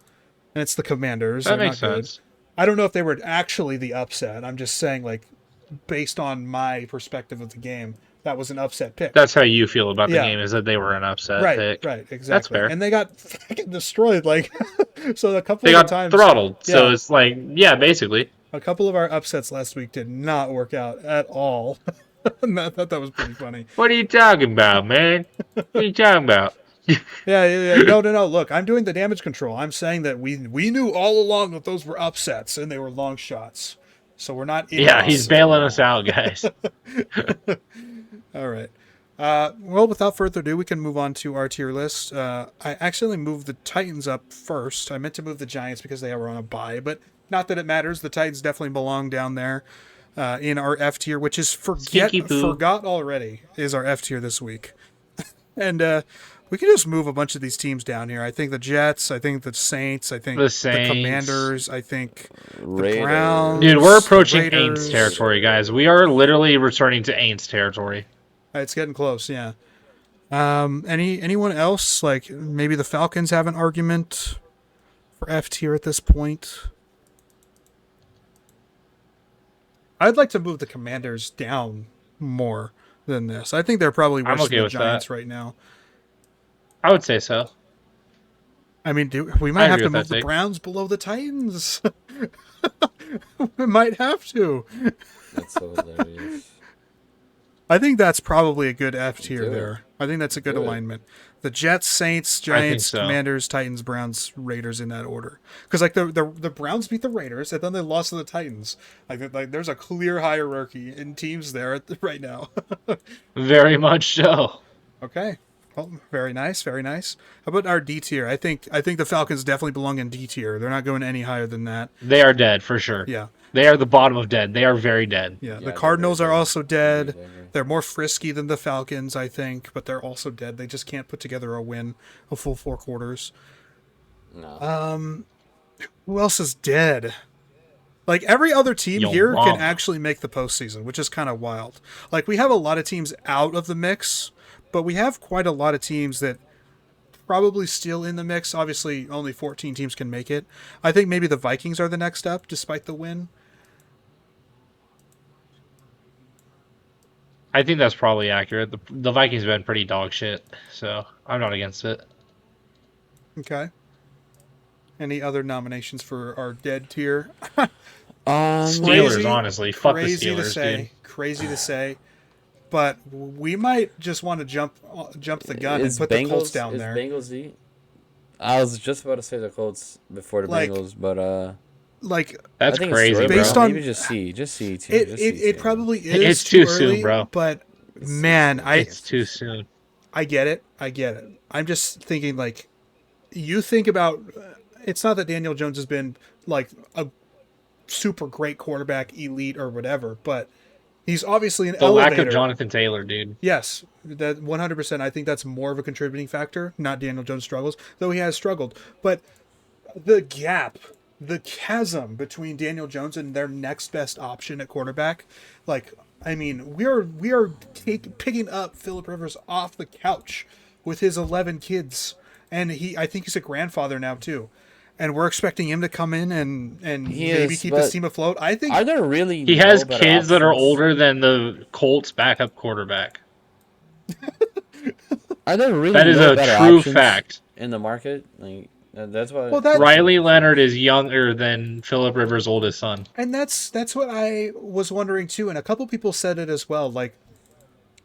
and it's the Commanders. That They're makes not good. sense. I don't know if they were actually the upset. I'm just saying, like, based on my perspective of the game, that was an upset pick. That's how you feel about the Yeah. game, is that they were an upset right, pick. right, exactly. That's fair. And they got fucking destroyed. Like, so a couple They of got times, throttled. So Yeah. it's like, yeah, basically. a couple of our upsets last week did not work out at all. And I thought that was pretty funny. What are you talking about, man? What are you talking about? Yeah. No. Look, I'm doing the damage control. I'm saying that we knew all along that those were upsets and they were long shots. So we're not idiots. Yeah, he's bailing us out, guys. All right. Well, without further ado, we can move on to our tier list. I accidentally moved the Titans up first. I meant to move the Giants because they were on a bye, but not that it matters. The Titans definitely belong down there in our F tier, which is Stinky poo. forgot already is our F tier this week. And we can just move a bunch of these teams down here. I think the Jets. I think the Saints. I think The Saints. Commanders. I think the Raiders. Browns. Dude, we're approaching Raiders. Aints territory, guys. We are literally returning to Aints territory. It's getting close, yeah. Anyone else? Like maybe the Falcons have an argument for F tier at this point. I'd like to move the Commanders down more than this. I think they're probably I'm worse okay than the with Giants that. right now. I would say so. I mean, we might I have agree to with that move the take. Browns below the Titans. We might have to. That's so hilarious. I think that's probably a good F tier Do it. there. I think that's a good Do it. alignment. The Jets, Saints, I think Giants, so. Commanders, Titans, Browns, Raiders in that order. Because like the Browns beat the Raiders and then they lost to the Titans. Like there's a clear hierarchy in teams there right now. Very much so. Okay. Well, very nice, very nice. How about our D tier? I think the Falcons definitely belong in D tier. They're not going any higher than that. They are dead, for sure. Yeah. They are the bottom of dead. They are very dead. Yeah, the they're Cardinals very are good. also dead. Very, very. They're more frisky than the Falcons, I think, but they're also dead. They just can't put together a win, a full 4 quarters. No. Who else is dead? Like every other team Yo, here mama. can actually make the postseason, which is kind of wild. Like we have a lot of teams out of the mix, but we have quite a lot of teams that probably still in the mix. Obviously, only 14 teams can make it. I think maybe the Vikings are the next up, despite the win. I think that's probably accurate. The Vikings have been pretty dog shit, so I'm not against it. Okay. Any other nominations for our dead tier? Steelers, honestly. Fuck the crazy to Steelers, say, dude. crazy to say, but we might just want to jump the gun and is put the Colts Bengals down is there. Bengals the? I was just about to say the Colts before the Like- Bengals, but Like That's I think crazy, it's too early. Based bro. on- Maybe just see too. it probably is It's too too early, soon, bro. but It's too man, soon. It's too soon. I get it. I'm just thinking, like, you think about. It's not that Daniel Jones has been like a super great quarterback, elite or whatever, but he's obviously an The elevator. lack of Jonathan Taylor, dude. Yes, that 100%. I think that's more of a contributing factor. Not Daniel Jones' struggles, though he has struggled, but the gap, the chasm between Daniel Jones and their next best option at quarterback, like, I mean, we are picking up Phillip Rivers off the couch with his 11 kids, and I think he's a grandfather now too, and we're expecting him to come in and He maybe is, keep but this team afloat. I think Are there really? He has no better kids that are options? older than the Colts backup quarterback. Are there really That is no a better true options fact. in the market? Like that's why. Well, that- Riley Leonard is younger than Philip Rivers' oldest son. And that's what I was wondering too, and a couple people said it as well. Like,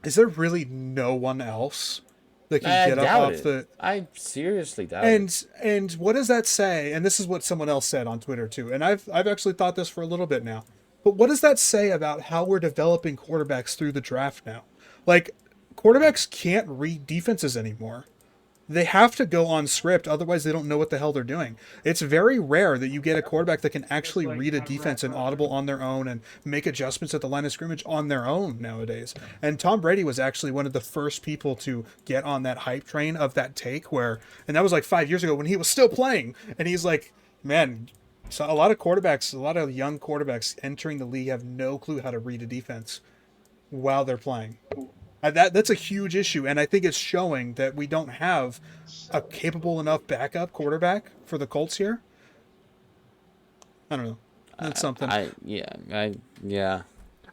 is there really no one else that can I get up doubt off it. the? I seriously doubt it. And what does that say? And this is what someone else said on Twitter too. And I've actually thought this for a little bit now. But what does that say about how we're developing quarterbacks through the draft now? Like, quarterbacks can't read defenses anymore. They have to go on script, otherwise they don't know what the hell they're doing. It's very rare that you get a quarterback that can actually read a defense and audible on their own and make adjustments at the line of scrimmage on their own nowadays. And Tom Brady was actually one of the first people to get on that hype train of that take and that was like 5 years ago when he was still playing. And he's like, man, so a lot of young quarterbacks entering the league have no clue how to read a defense while they're playing. That's a huge issue, and I think it's showing that we don't have a capable enough backup quarterback for the Colts here. I don't know. That's something. Yeah.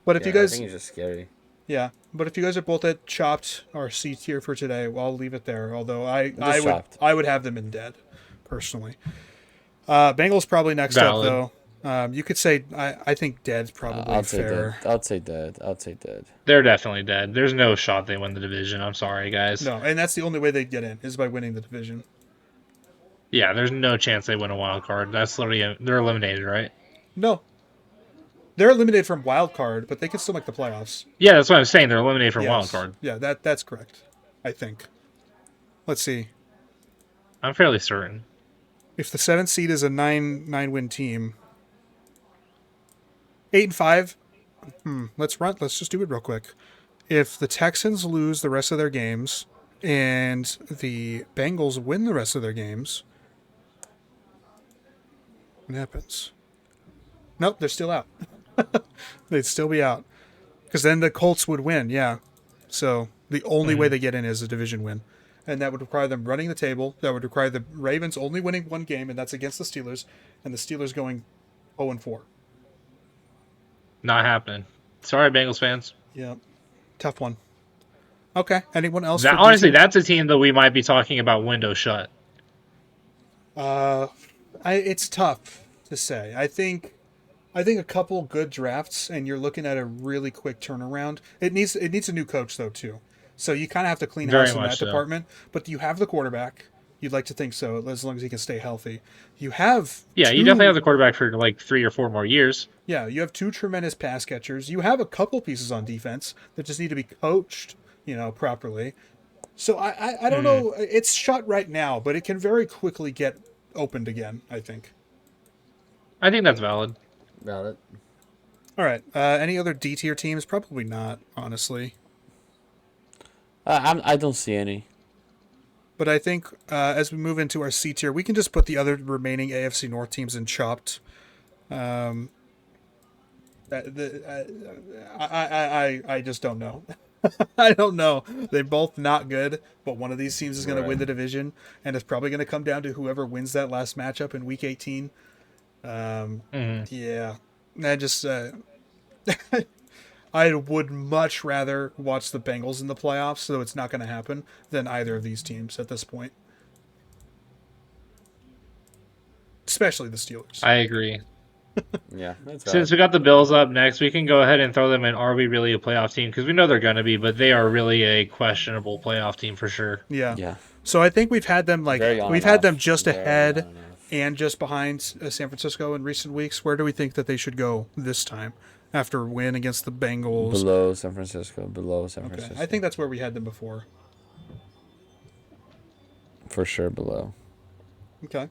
But if you guys, I think it's just scary. yeah. But if you guys are both at chopped or C tier for today, well, I'll leave it there. Although chopped. I would have them in dead, personally. Bengals probably next Valid. up though. You could say I think dead's probably I'd say fair. dead. I'd say dead. They're definitely dead. There's no shot they win the division. I'm sorry, guys. No, and that's the only way they'd get in is by winning the division. Yeah, there's no chance they win a wild card. That's literally they're eliminated, right? No. They're eliminated from wild card, but they can still make the playoffs. Yeah, that's what I'm saying. They're eliminated from wild Yes. card. Yeah, that's correct. I think. Let's see. I'm fairly certain. If the 7th seed is a 9-win team, 8-5. Let's just do it real quick. If the Texans lose the rest of their games and the Bengals win the rest of their games, what happens? Nope, they're still out. They'd still be out. Because then the Colts would win, yeah. So the only way they get in is a division win. And that would require them running the table. That would require the Ravens only winning one game, and that's against the Steelers. And the Steelers going 0-4. Not happening. Sorry, Bengals fans. Yeah. Tough one. Okay. Anyone else? That, for honestly, DC? that's a team that we might be talking about window shut. It's tough to say. I think a couple good drafts, and you're looking at a really quick turnaround. It needs a new coach though too, so you kind of have to clean Very house in much that so. department. But you have the quarterback. You'd like to think so, as long as he can stay healthy. You have Yeah, you definitely have the quarterback for like 3 or 4 more years. Yeah, you have two tremendous pass catchers. You have a couple pieces on defense that just need to be coached, properly. So I don't know. It's shut right now, but it can very quickly get opened again, I think. I think that's valid. Got it. All right. Any other D tier teams? Probably not, honestly. I don't see any. But I think as we move into our C tier, we can just put the other remaining AFC North teams in chopped. I just don't know. I don't know. They're both not good, but one of these teams is going to win the division, and it's probably going to come down to whoever wins that last matchup in Week 18. Yeah. I just... I would much rather watch the Bengals in the playoffs, so it's not going to happen, than either of these teams at this point. Especially the Steelers. I agree. Yeah, that's Since valid. we got the Bills up next, we can go ahead and throw them in. Are we really a playoff team? Because we know they're going to be, but they are really a questionable playoff team for sure. Yeah. Yeah, So I think we've had them very on we've and had them off. just Very ahead on and off. and just behind San Francisco in recent weeks. Where do we think that they should go this time after a win against the Bengals? Below San Francisco. Below San Okay, Francisco. I think that's where we had them before. For sure below. Okay.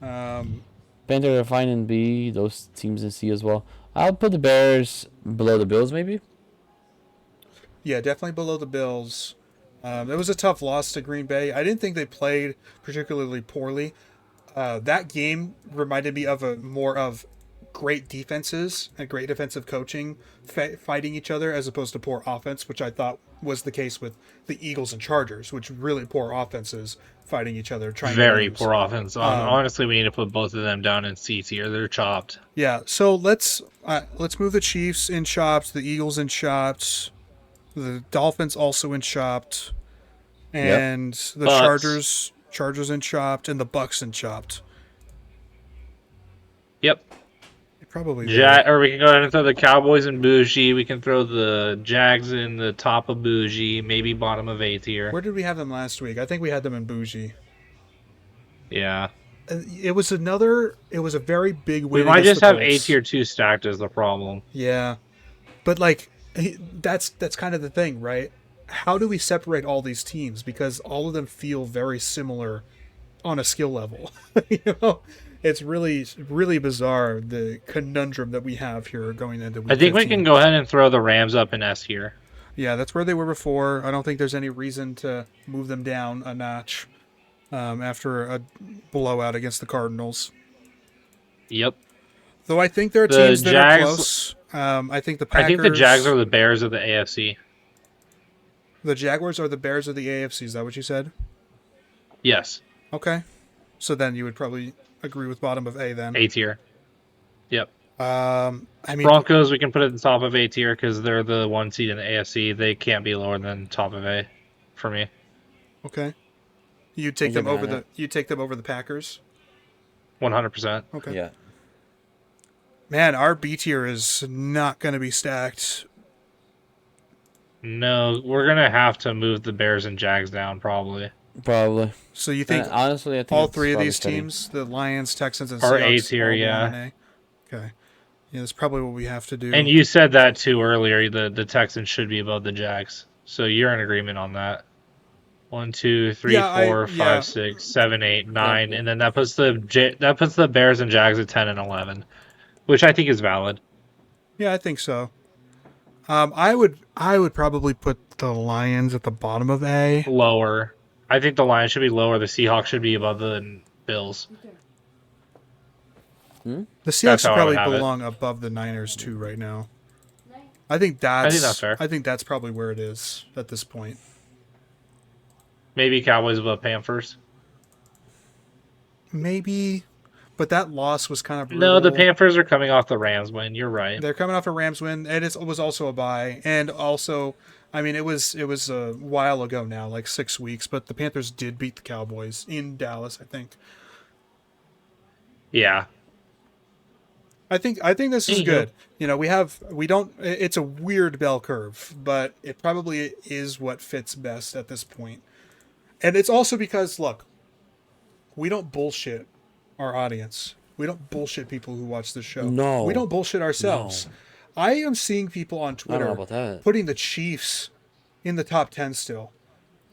Panthers are fine in B. Those teams in C as well. I'll put the Bears below the Bills, maybe. Yeah, definitely below the Bills. It was a tough loss to Green Bay. I didn't think they played particularly poorly. That game reminded me of more of great defenses and great defensive coaching fighting each other as opposed to poor offense, which I thought was the case with the Eagles and Chargers, which really poor offenses fighting each other, trying to Very lose. poor offense. Honestly, we need to put both of them down in C tier. They're chopped. Yeah, so let's move the Chiefs in chopped, the Eagles in chopped, the Dolphins also in chopped, Yep. and the Bucks. Chargers in chopped, and the Bucks in chopped. Yep. Probably there. Or we can go ahead and throw the Cowboys in bougie. We can throw the Jags in the top of bougie, maybe bottom of A tier. Where did we have them last week? I think we had them in bougie. Yeah. It was a very big win. We might against just the have Colts. A tier 2 stacked as the problem. Yeah, but like that's kind of the thing, right? How do we separate all these teams because all of them feel very similar on a skill level? It's really bizarre, the conundrum that we have here going into week I think 15. we can go ahead and throw the Rams up in S tier. Yeah, that's where they were before. I don't think there's any reason to move them down a notch after a blowout against the Cardinals. Yep. Though I think there are The teams that are Jags- close. I think the Packers. I think the Jags are the Bears of the AFC. The Jaguars are the Bears of the AFC. Is that what you said? Yes. Okay. So then you would probably agree with bottom of A then. A tier. Yep. I mean, Broncos, we can put it at the top of A tier because they're the 1 seed in the AFC. They can't be lower than top of A for me. okay. You take I'll them get over behind you take them over the Packers. 100%. Okay. Yeah. Man, our B tier is not going to be stacked. No, we're going to have to move the Bears and Jags down probably. So you think And honestly, I think all it's three of probably these fitting. teams, the Lions, Texans, and Or Seahawks, A tier, all yeah. belong in A? Okay. Yeah, that's probably what we have to do. And you said that too earlier. The Texans should be above the Jags. So you're in agreement on that. 1, 2, 3, Yeah, 4, 5, yeah. 6, 7, 8, 9, and then that puts the Bears and Jags at 10 and 11, which I think is valid. Yeah, I think so. I would probably put the Lions at the bottom of A. Lower. I think the Lions should be lower. The Seahawks should be above the Bills. The That's Seahawks how I probably would have it. belong above the Niners too right now. I think that's fair. I think that's probably where it is at this point. Maybe Cowboys above Panthers. Maybe, but that loss was kind of brutal. No, the Panthers are coming off the Rams win. You're right. They're coming off a Rams win, and it was also a bye, and also, I mean, it was a while ago now, like 6 weeks, but the Panthers did beat the Cowboys in Dallas, I think. Yeah. I think this is good. You know, it's a weird bell curve, but it probably is what fits best at this point. And it's also because, look, we don't bullshit our audience. We don't bullshit people who watch this show. No. We don't bullshit ourselves. I am seeing people on I don't Twitter know about that. putting the Chiefs in the top 10 still.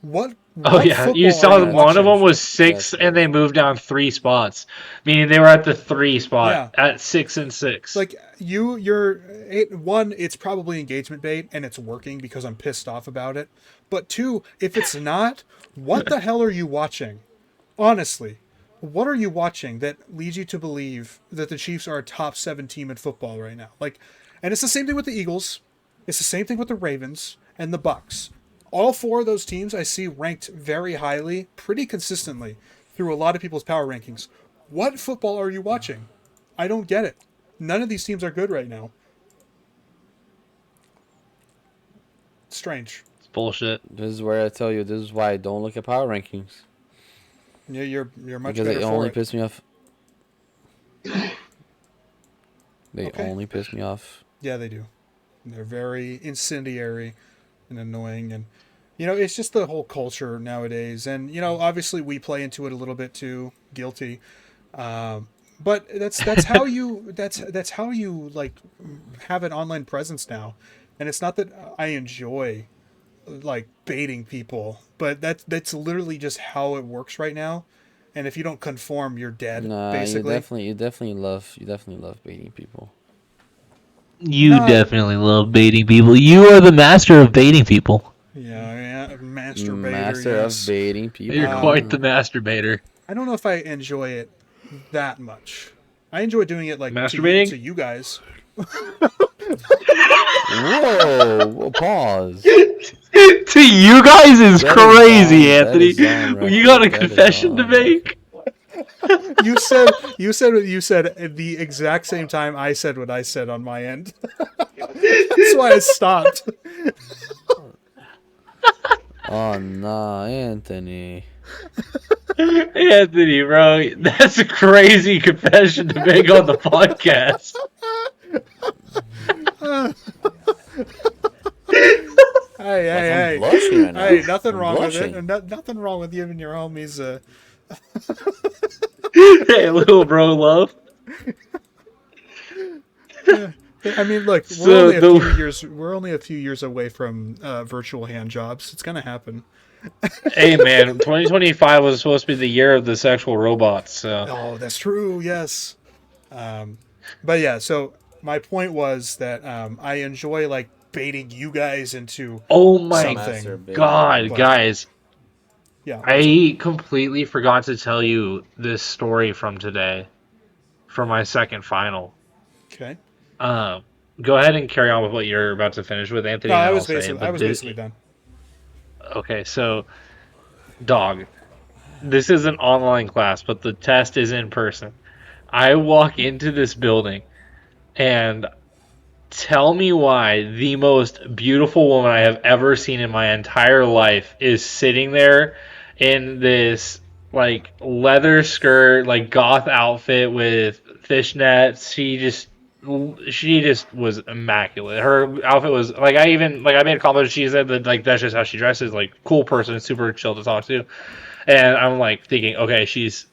What Oh yeah, you football saw are one of watching? them was 6, and they moved down 3 spots, meaning they were at the 3 spot Yeah. at 6 and 6. Like it's probably engagement bait and it's working because I'm pissed off about it. But 2, if it's not, what the hell are you watching? Honestly, what are you watching that leads you to believe that the Chiefs are a top 7 team in football right now? Like, and it's the same thing with the Eagles. It's the same thing with the Ravens and the Bucks. All 4 of those teams I see ranked very highly, pretty consistently through a lot of people's power rankings. What football are you watching? I don't get it. None of these teams are good right now. Strange. It's bullshit. This is where I tell you. This is why I don't look at power rankings. Yeah, you're much Because better it for only it. pisses me off. They only piss me off. Yeah, they do. They're very incendiary and annoying, and it's just the whole culture nowadays. And obviously we play into it a little bit too, guilty. But that's how you that's how you like have an online presence now. And it's not that I enjoy like baiting people, but that's literally just how it works right now. And if you don't conform, you're dead. Nah, Basically, you definitely love baiting people. You Nah. definitely love baiting people. You are the master of baiting people. Yeah, masturbator. Master Yes. of baiting people. You're quite the masturbator. I don't know if I enjoy it that much. I enjoy doing it like Masturbating? to you guys. Whoa! Pause. To you guys is That is crazy, on- that Anthony. is on record. You got a That is confession to on make? You said what you said at the exact same time I said what I said on my end. That's why I stopped. Oh nah, Anthony. Anthony, bro, that's a crazy confession to make on the podcast. Hey. I'm blushing right now. Hey, nothing I'm wrong blushing. with it. Nothing wrong with you and your homies. Hey, little bro love. I mean, look, So we're only a few years away from virtual hand jobs. It's gonna happen. Hey, man, 2025 was supposed to be the year of the sexual robots, so... Oh, that's true. Yes. But yeah, so my point was that I enjoy like baiting you guys into Oh my something. god, But- guys. Yeah. I completely forgot to tell you this story from today, for my second final. Okay. Go ahead and carry on with what you're about to finish with, Anthony. No, and I I'll was say, but basically done. Okay, so, dog, this is an online class, but the test is in person. I walk into this building, and tell me why the most beautiful woman I have ever seen in my entire life is sitting there in this like leather skirt, like goth outfit with fishnets. She just was immaculate. Her outfit was like I made a comment. She said that like that's just how she dresses. Like cool person, super chill to talk to. And I'm like thinking, okay,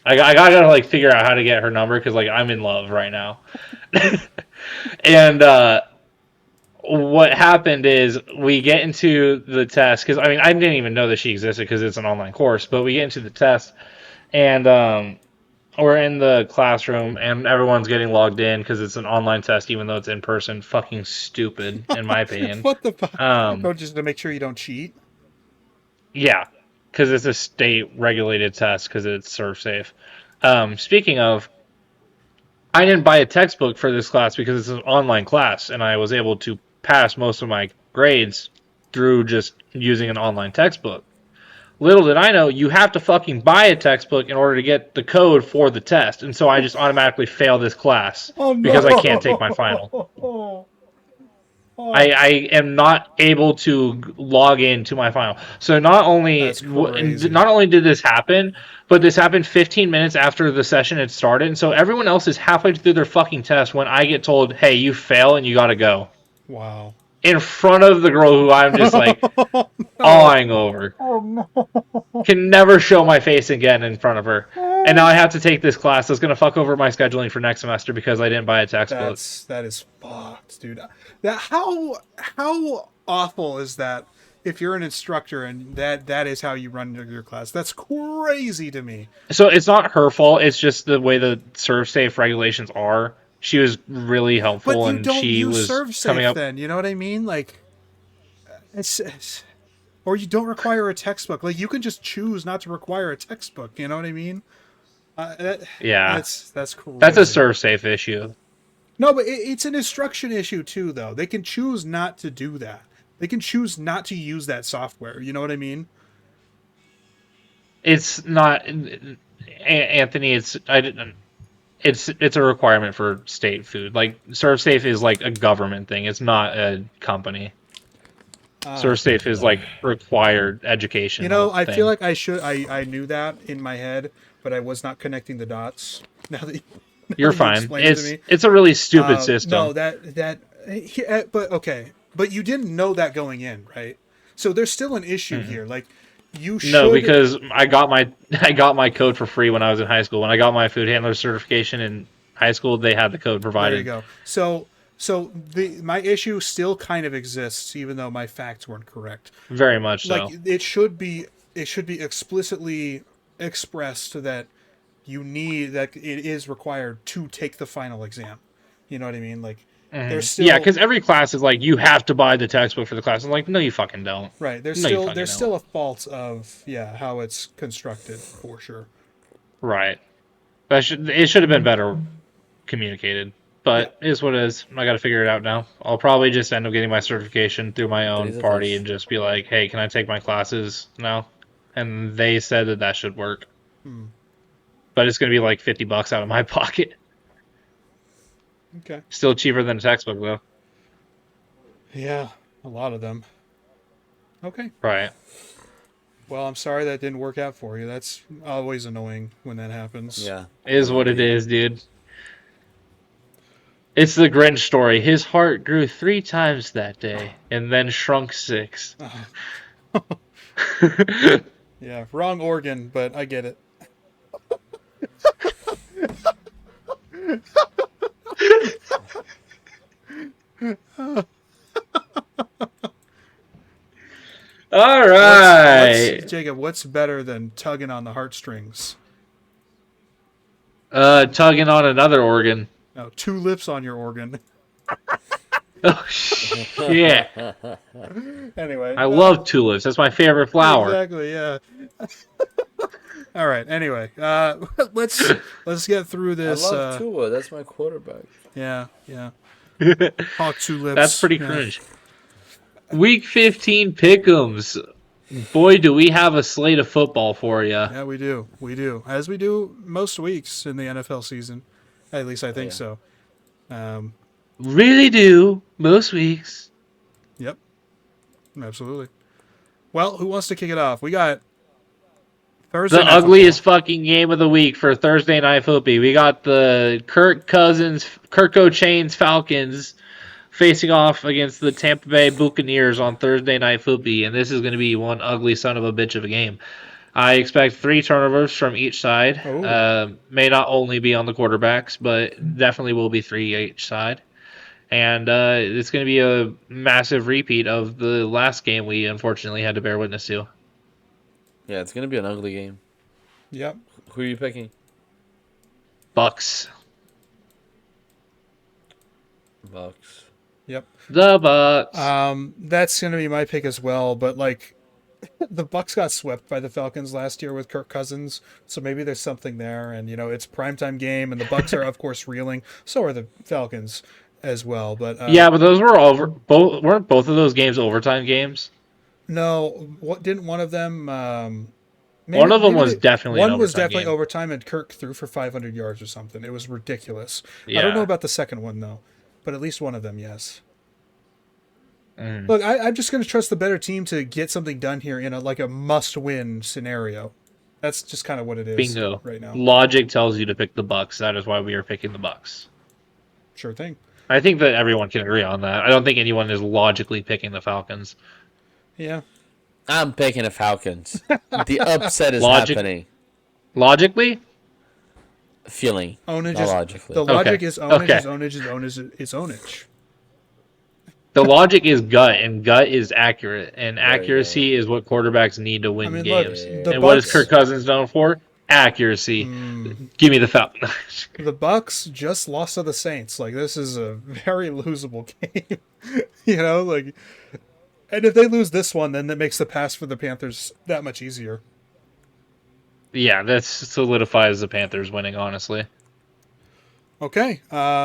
I gotta like figure out how to get her number because like I'm in love right now. And what happened is we get into the test because I mean I didn't even know that she existed because it's an online course. But we get into the test and we're in the classroom and everyone's getting logged in because it's an online test even though it's in person. Fucking stupid in my opinion. What the fuck? No, just to make sure you don't cheat. Yeah, because it's a state regulated test because it's serve safe. Speaking of, I didn't buy a textbook for this class because it's an online class and I was able to pass most of my grades through just using an online textbook. Little did I know, you have to fucking buy a textbook in order to get the code for the test. And so I just automatically fail this class because I can't take my final. I am not able to log into my final. So not only did this happen, but this happened 15 minutes after the session had started. And so everyone else is halfway through their fucking test when I get told, hey, you fail and you got to go. Wow. In front of the girl who I'm just like awing over. Oh no. Can never show my face again in front of her. And now I have to take this class that's going to fuck over my scheduling for next semester because I didn't buy a textbook. That is fucked, dude. How awful is that if you're an instructor and that is how you run your class? That's crazy to me. So it's not her fault. It's just the way the serve safe regulations are. She was really helpful, But you and don't she use was serve safe coming up. then, you know what I mean? Like, it's or you don't require a textbook. Like you can just choose not to require a textbook. You know what I mean? Yeah, that's crazy. That's a serve safe issue. No, but it's an instruction issue too, though. They can choose not to do that. They can choose not to use that software. You know what I mean? It's not, Anthony. It's a requirement for state food. Like ServSafe is like a government thing. It's not a company. ServSafe is like required education. You know, I feel like I knew that in my head, but I was not connecting the dots. Now that You're You fine. explained it to me. It's a really stupid system. No, but okay, but you didn't know that going in, right? So there's still an issue here. Like, you No, should. because I got my code for free when I was in high school. When I got my food handler certification in high school, they had the code provided. There you go. So my issue still kind of exists, even though my facts weren't correct. Very much so. Like, it should be explicitly expressed that it is required to take the final exam. You know what I mean? Like, there's still, yeah, because every class is like, you have to buy the textbook for the class. I'm like, no, you fucking don't. right. There's still a fault of how it's constructed for sure. Right. It should have been better communicated. But it is what it is. I got to figure it out now. I'll probably just end up getting my certification through my own party and just be like, hey, can I take my classes now? And they said that should work. But it's going to be like $50 out of my pocket. Okay. Still cheaper than a textbook, though. Yeah, a lot of them. Okay. Right. Well, I'm sorry that didn't work out for you. That's always annoying when that happens. Yeah. It is what it is, dude. It's the Grinch story. His heart grew 3 times that day and then shrunk 6. Yeah, wrong organ, but I get it. All right. Jacob, what's better than tugging on the heartstrings? Tugging on another organ. No, 2 lips on your organ. Oh, shit. Anyway. I love tulips. That's my favorite flower. Exactly, yeah. All right, anyway. Let's get through this. I love Tua. That's my quarterback. Yeah. Hawk tulips. That's pretty cringe. Week 15 pick'ems. Boy, do we have a slate of football for you. Yeah, we do. We do. As we do most weeks in the NFL season. At least I think so. Really do. Most weeks. Yep. Absolutely. Well, who wants to kick it off? We got Thursday the night ugliest fucking game of the week for Thursday Night Football. We got the Kirk Cochains Falcons facing off against the Tampa Bay Buccaneers on Thursday Night Football, and this is going to be one ugly son of a bitch of a game. I expect 3 turnovers from each side. May not only be on the quarterbacks, but definitely will be 3 each side. And it's going to be a massive repeat of the last game we unfortunately had to bear witness to. Yeah, it's going to be an ugly game. Yep. Who are you picking? Bucks. Bucks. Yep. The Bucks. That's going to be my pick as well, but like the Bucks got swept by the Falcons last year with Kirk Cousins, so maybe there's something there, and it's a primetime game, and the Bucks are of course reeling. So are the Falcons as well, but yeah, but those were weren't both of those games overtime games? No, didn't one of them? One of them was definitely one an was overtime definitely game. overtime, and Kirk threw for 500 yards or something. It was ridiculous. Yeah. I don't know about the second one though, but at least one of them, yes. Mm. Look, I'm just going to trust the better team to get something done here in a must-win scenario. That's just kind of what it is. Bingo. Right now. Logic tells you to pick the Bucks. That is why we are picking the Bucks. Sure thing. I think that everyone can agree on that. I don't think anyone is logically picking the Falcons. Yeah. I'm picking the Falcons. The upset is happening. Logically? Feeling. Ownage not is, logically. the logic is ownage Okay. is ownage is ownage. The logic is gut, and gut is accurate, and accuracy is what quarterbacks need to win games. Look, what is Kirk Cousins known for? Accuracy. Give me the Falcons. The Bucks just lost to the Saints. Like, this is a very losable game. And if they lose this one, then that makes the pass for the Panthers that much easier. Yeah, that solidifies the Panthers winning, honestly. Okay,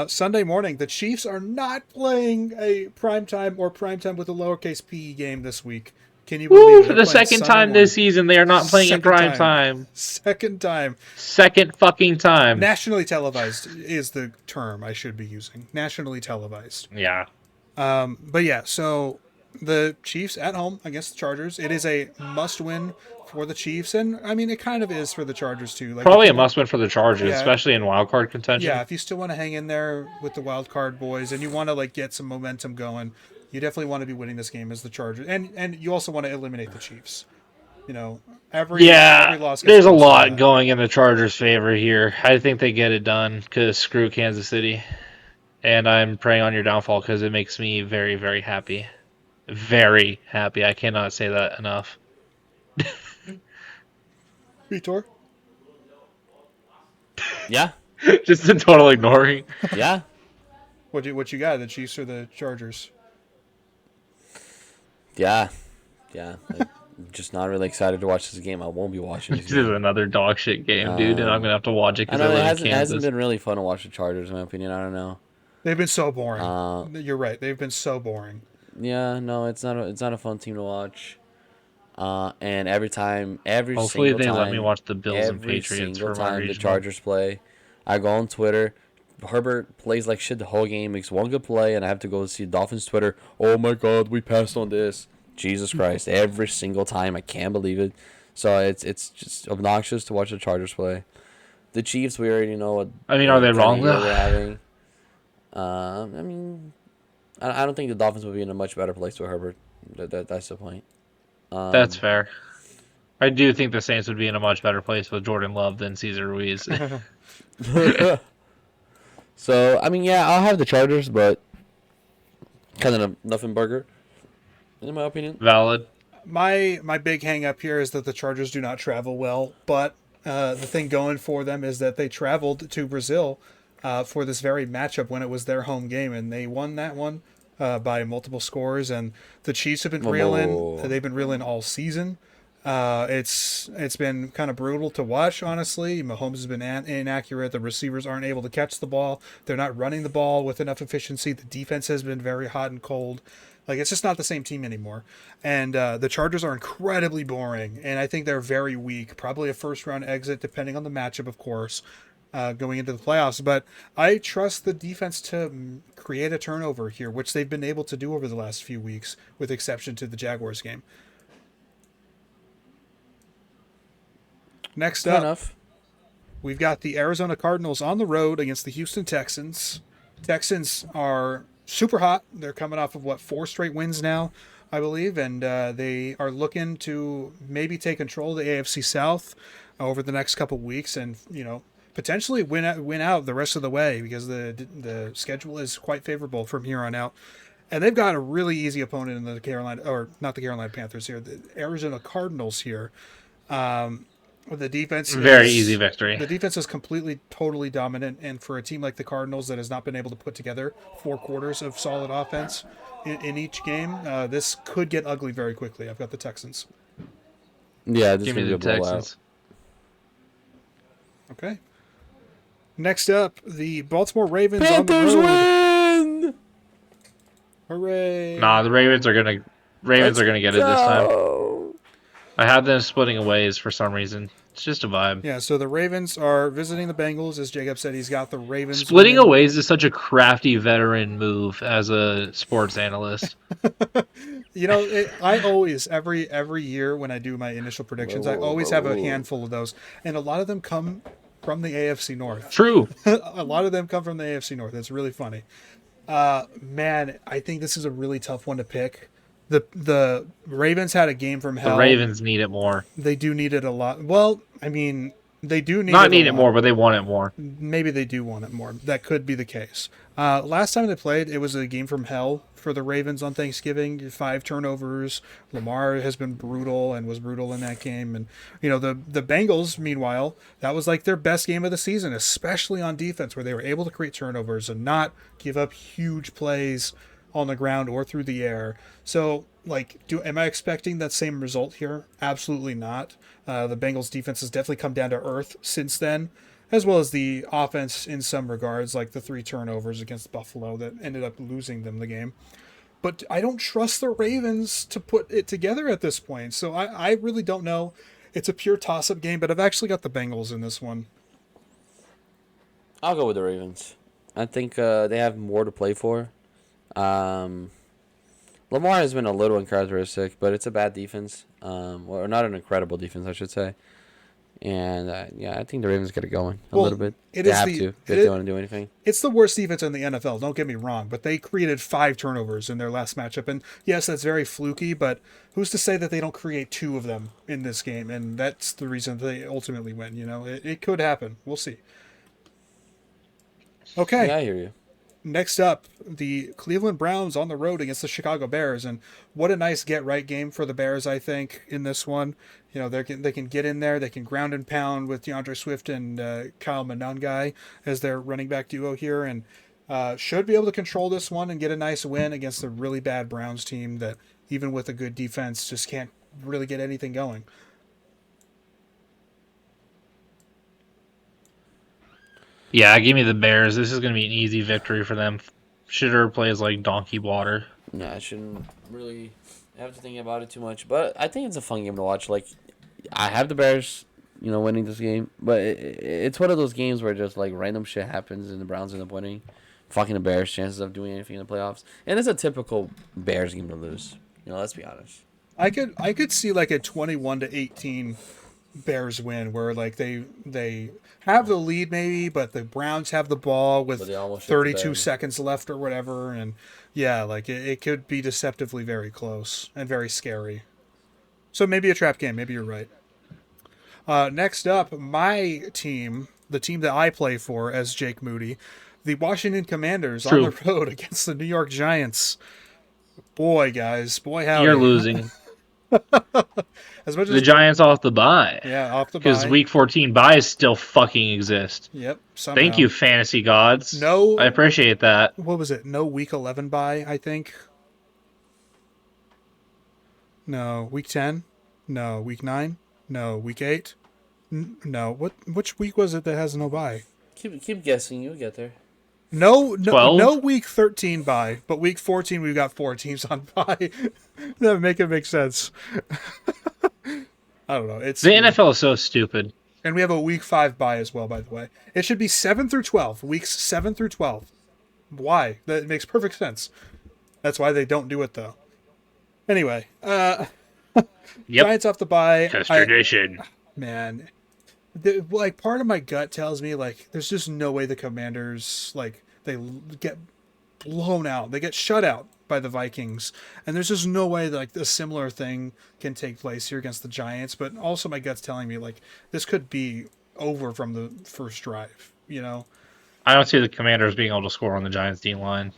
Sunday morning, the Chiefs are not playing a primetime or primetime with a lowercase p game this week. Can you believe it? For the second time this season, they are not playing in prime time. Second time. Second fucking time. Nationally televised is the term I should be using. Nationally televised. Yeah. But yeah, so the Chiefs at home against the Chargers. It is a must-win for the Chiefs, and I mean it kind of is for the Chargers too. Like if Probably you a want, must win for the Chargers, yeah, especially in wild card yeah, contention. if you still want to hang in there with the wild card boys and you want to like get some momentum going, you definitely want to be winning this game as the Chargers, and you also want to eliminate the Chiefs. You know, every Yeah, loss gets there's a close to lot that. going in the Chargers' favor here. I think they get it done because screw Kansas City. And I'm praying on your downfall because it makes me very, very happy. Very happy. I cannot say that enough. Vitor, Yeah, Just a total ignoring. yeah, what you got? The Chiefs or the Chargers? yeah, yeah. I'm just not really excited to watch this game. I won't be watching this This is game. another dog shit game, dude, and I'm gonna have to watch it I because I know live in it hasn't Kansas. been really fun to watch the Chargers, in my opinion. I don't know. They've been so boring. Uh, You're right. They've been so boring. yeah, no, it's not a fun team to watch. And Hopefully, they let me watch the Bills and every Patriots single for my time the regional. Chargers play, I go on Twitter. Herbert plays like shit the whole game, makes one good play, and I have to go see Dolphins Twitter. Oh my God, we passed on this. Jesus Christ! Every single time, I can't believe it. So it's just obnoxious to watch the Chargers play. The Chiefs, we already know I mean, are they kind wrong of year though? they're having. I mean, I don't think the Dolphins would be in a much better place with Herbert. That's the point. That's fair. I do think the Saints would be in a much better place with Jordan Love than Cesar Ruiz. So I mean, yeah, I'll have the Chargers, but kind of a nothing burger, in my opinion. Valid. My big hang up here is that the Chargers do not travel well, but the thing going for them is that they traveled to Brazil for this very matchup when it was their home game, and they won that one by multiple scores. And the Chiefs have been reeling; Whoa. they've been reeling all season. It's been kind of brutal to watch, honestly. Mahomes has been inaccurate. The receivers aren't able to catch the ball. They're not running the ball with enough efficiency. The defense has been very hot and cold. Like it's just not the same team anymore. And the Chargers are incredibly boring, and I think they're very weak. Probably a first round exit, depending on the matchup, of course, going into the playoffs. But I trust the defense to create a turnover here, which they've been able to do over the last few weeks, with exception to the Jaguars game. Next Fair up, enough. we've got the Arizona Cardinals on the road against the Houston Texans. Texans are super hot. They're coming off of what, 4 straight wins now, I believe, and they are looking to maybe take control of the AFC South over the next couple weeks, and potentially win out the rest of the way because the schedule is quite favorable from here on out. And they've got a really easy opponent in the Carolina, or not the Carolina Panthers here, the Arizona Cardinals here. The defense Very is easy victory. the defense is completely, totally dominant, and for a team like the Cardinals that has not been able to put together 4 quarters of solid offense in each game, this could get ugly very quickly. I've got the Texans. Yeah, this is Give me gonna be the a blowout. Texans. Okay. Next up, the Baltimore Ravens on the road. Win! Hooray! Nah, the Ravens are gonna get it this time. Go! I have them splitting ways for some reason. It's just a vibe. Yeah, so the Ravens are visiting the Bengals. As Jacob said, he's got the Ravens Splitting winning. ways is such a crafty veteran move as a sports analyst. I always every year when I do my initial predictions, I always have a handful of those, and a lot of them come from the AFC North. True. A lot of them come from the AFC North. It's really funny. Man, I think this is a really tough one to pick. The Ravens had a game from The hell. Ravens need it more. They do need it a lot. Well, I mean, they do need Not it need a it lot. more, but they want it more. Maybe they do want it more. That could be the case. Last time they played, it was a game from hell for the Ravens on Thanksgiving. 5 turnovers. Lamar has been brutal and was brutal in that game. And the Bengals, meanwhile, that was like their best game of the season, especially on defense, where they were able to create turnovers and not give up huge plays on the ground or through the air. So, am I expecting that same result here? Absolutely not. The Bengals defense has definitely come down to earth since then, as well as the offense in some regards, like the 3 turnovers against Buffalo that ended up losing them the game. But I don't trust the Ravens to put it together at this point. So I really don't know. It's a pure toss-up game, but I've actually got the Bengals in this one. I'll go with the Ravens. I think they have more to play for. Lamar has been a little uncharacteristic, but it's a bad defense. Or not an incredible defense, I should say. And yeah, I think the Ravens get it going a Well, little bit. it They is have the to it if they is, want to do anything. it's the worst defense in the NFL. Don't get me wrong, but they created 5 turnovers in their last matchup, and yes, that's very fluky. But who's to say that they don't create 2 of them in this game? And that's the reason they ultimately win. You know, it could happen. We'll see. Okay. Yeah, I hear you. Next up, the Cleveland Browns on the road against the Chicago Bears, and what a nice get right game for the Bears. I think in this one, you know, they can get in there, they can ground and pound with DeAndre Swift and Kyle Monangai as their running back duo here, and should be able to control this one and get a nice win against a really bad Browns team that, even with a good defense, just can't really get anything going. Yeah, give me the Bears. This is going to be an easy victory for them. Shitter plays like donkey water. Yeah, I shouldn't really have to think about it too much, but I think it's a fun game to watch. Like, I have the Bears, winning this game, but it's one of those games where just like random shit happens and the Browns end up winning. Fucking the Bears' chances of doing anything in the playoffs, and it's a typical Bears game to lose. Let's be honest. I could see like a 21-18 Bears win where like they have the lead maybe, but the Browns have the ball with But they almost shit the 32 bed. seconds left or whatever, and yeah, like it could be deceptively very close and very scary. So maybe a trap game. Maybe you're right. Next up, my team, the team that I play for as Jake Moody, the Washington Commanders on True. the road against the New York Giants. Boy, guys, boy, howdy. You're losing. As much The as Giants off the bye. yeah, off the Because bye. Week 14 buys still fucking exist. Yep. Somehow. Thank you, fantasy gods. No, I appreciate that. what was it? No week 11 bye, I think. No, week 10. No, week 9. No, week 8. No, which week was it that has no bye? Keep guessing. You'll get there. No, 12? no week 13 bye, but week 14 we've got 4 teams on bye. That make it make sense. I don't know. It's The NFL is so stupid. and we have a week 5 bye as well, by the way. It should be 7 through 12, weeks 7 through 12. Why? That makes perfect sense. That's why they don't do it though. Anyway, Yep. Giants off the bye. That's tradition. Man, like part of my gut tells me like there's just no way the Commanders like they get blown out. They get shut out by the Vikings, and there's just no way that, like a similar thing can take place here against the Giants. But also my gut's telling me like this could be over from the first drive. You know, I don't see the Commanders being able to score on the Giants' D line.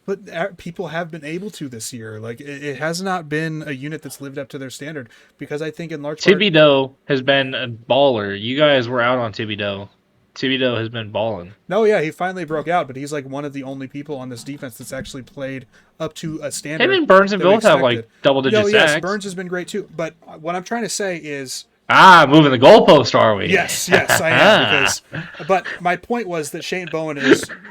but people have been able to this year. Like it has not been a unit that's lived up to their standard because I think in large part. Thibodeau has been a baller. You guys were out on Thibodeau. Thibodeau has been balling. No, yeah, he finally broke out, but he's like one of the only people on this defense that's actually played up to a standard. Him and Burns and that we both have like expected. double-digit Yes, sacks. Burns has been great too. But what I'm trying to say is, Moving the goalpost, are we? yes, I am. But my point was that Shane Bowen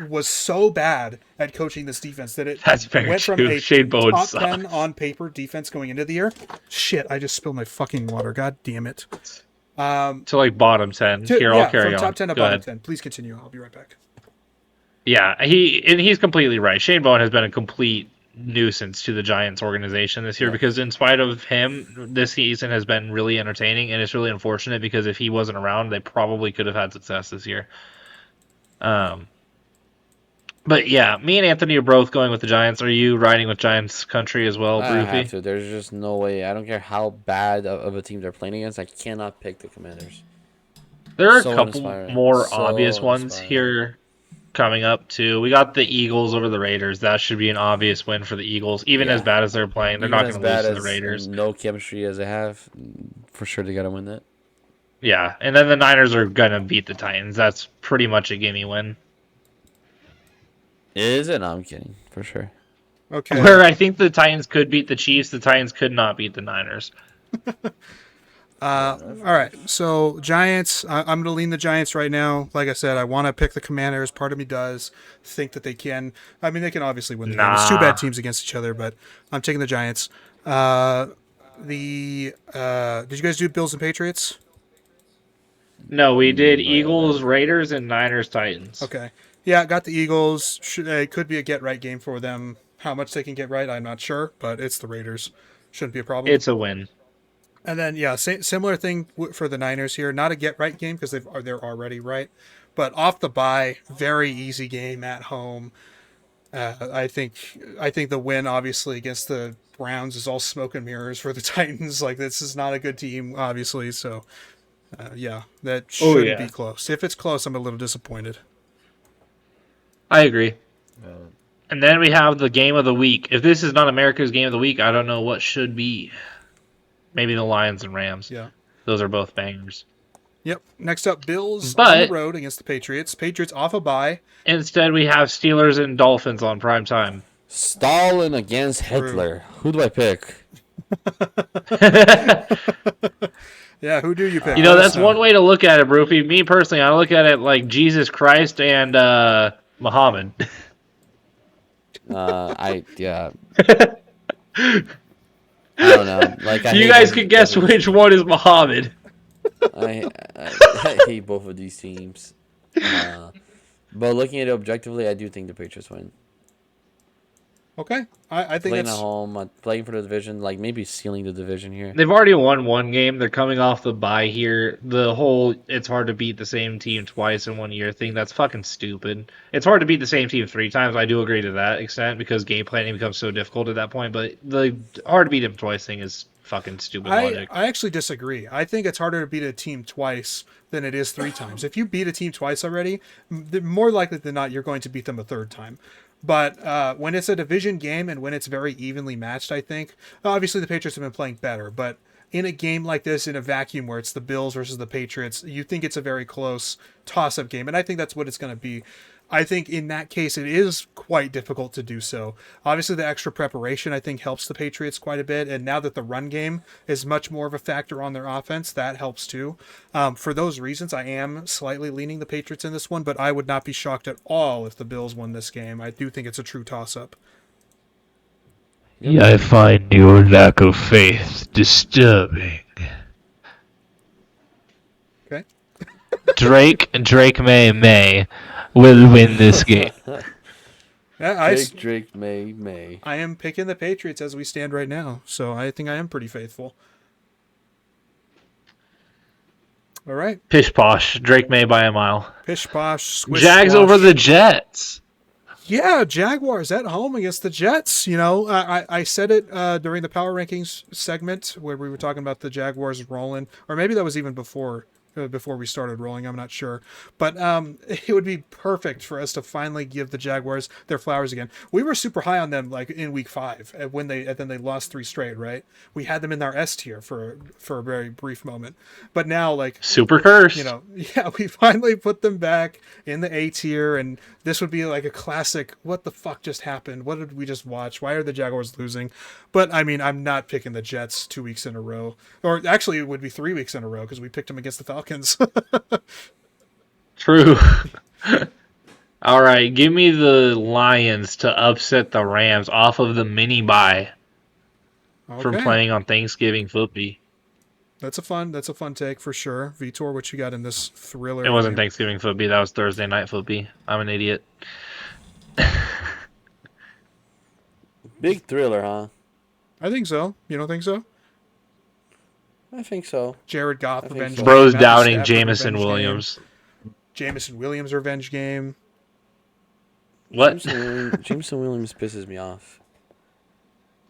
was so bad at coaching this defense that it That's very went from true. a Shane Bowen top sucks. 10 on paper defense going into the year. Shit, I just spilled my fucking water. God damn it. to like bottom 10. Here, I'll carry from on. top 10 to Go bottom ahead. 10. Please continue. I'll be right back. Yeah, he's completely right. Shane Bowen has been a complete nuisance to the Giants organization this year because in spite of him, this season has been really entertaining, and it's really unfortunate because if he wasn't around, they probably could have had success this year. But yeah, me and Anthony are both going with the Giants. Are you riding with Giants country as well, I Broofy? have to. There's just no way. I don't care how bad of a team they're playing against. I cannot pick the Commanders. There are So a couple inspiring. more So obvious ones inspiring. here coming up too. We got the Eagles over the Raiders. That should be an obvious win for the Eagles. Even Yeah. as bad as they're playing, they're Even not as going to lose bad to the as Raiders. no chemistry as they have, for sure they got to win that. Yeah, and then the Niners are going to beat the Titans. That's pretty much a gimme win. Is it? No, I'm kidding. For sure. Okay. Where I think the Titans could beat the Chiefs, the Titans could not beat the Niners. All right, so Giants. I'm going to lean the Giants right now. Like I said, I want to pick the Commanders. Part of me does think that they can. I mean, they can obviously win the game. It's two Nah. bad teams against each other, but I'm taking the Giants. Did you guys do Bills and Patriots? No, we did Eagles, Raiders, and Niners, Titans. Okay. Yeah, got the Eagles. It could be a get right game for them. How much they can get right, I'm not sure, but it's the Raiders. Shouldn't be a problem. It's a win. And then, yeah, similar thing for the Niners here. Not a get right game because they're already right, but off the bye, very easy game at home. I think the win obviously against the Browns is all smoke and mirrors for the Titans. Like this is not a good team, obviously. So yeah, that shouldn't be close. If it's close, I'm a little disappointed. I agree. And then we have the game of the week. If this is not America's game of the week, I don't know what should be. Maybe the Lions and Rams. Yeah. Those are both bangers. Yep. Next up, Bills on the road against the Patriots. Patriots off a bye. Instead, we have Steelers and Dolphins on prime time. Stalin against Hitler. Who do I pick? Yeah, who do you pick? You know, that's one way to look at it, Broofy. Me personally, I look at it like Jesus Christ and Muhammad. Yeah. I don't know. Like, you guys can guess which one is Muhammad. I hate both of these teams. But looking at it objectively, I do think the Patriots win. Okay, I think playing it's at home, playing for the division, like maybe sealing the division here. They've already won one game. They're coming off the bye here. The whole it's hard to beat the same team twice in 1 year thing, that's fucking stupid. It's hard to beat the same team 3 times. I do agree to that extent because game planning becomes so difficult at that point. But the hard to beat them twice thing is fucking stupid logic. I actually disagree. I think it's harder to beat a team twice than it is 3 times. If you beat a team twice already, more likely than not, you're going to beat them a 3rd time. But when it's a division game and when it's very evenly matched, I think, obviously the Patriots have been playing better, but in a game like this, in a vacuum where it's the Bills versus the Patriots, you think it's a very close toss-up game, and I think that's what it's going to be. I think in that case, it is quite difficult to do so. Obviously, the extra preparation, I think, helps the Patriots quite a bit. And now that the run game is much more of a factor on their offense, that helps too. For those reasons, I am slightly leaning the Patriots in this one, but I would not be shocked at all if the Bills won this game. I do think it's a true toss-up. I find your lack of faith disturbing. Okay. Drake May will win this game. Yeah, Drake May. I am picking the Patriots as we stand right now, so I think I am pretty faithful. All right. Pish posh. Drake May by a mile. Pish posh. Swish Jags squash. over the Jets. Yeah, Jaguars at home against the Jets. You know, I said it during the Power Rankings segment where we were talking about the Jaguars rolling, or maybe that was even before we started rolling. I'm not sure, but it would be perfect for us to finally give the Jaguars their flowers again. We were super high on them like in week 5 and then they lost 3 straight. Right, we had them in our S tier for a very brief moment, but now like super cursed. You know, yeah, we finally put them back in the A tier, and this would be like a classic. What the fuck just happened? What did we just watch? Why are the Jaguars losing? But I mean, I'm not picking the Jets 2 weeks in a row, or actually, it would be 3 weeks in a row because we picked them against the Falcons. True. All right, give me the Lions to upset the Rams off of the mini bye from playing on Thanksgiving football. That's a fun take for sure. Vitor, what you got in this thriller? It wasn't Thanksgiving football. That was Thursday night football. I'm an idiot. Big thriller, huh? I think so. You don't think so? I think so. Jared Goff revenge game. Bro's doubting Jameson Williams. Jameson Williams revenge game. What? Jameson Williams pisses me off.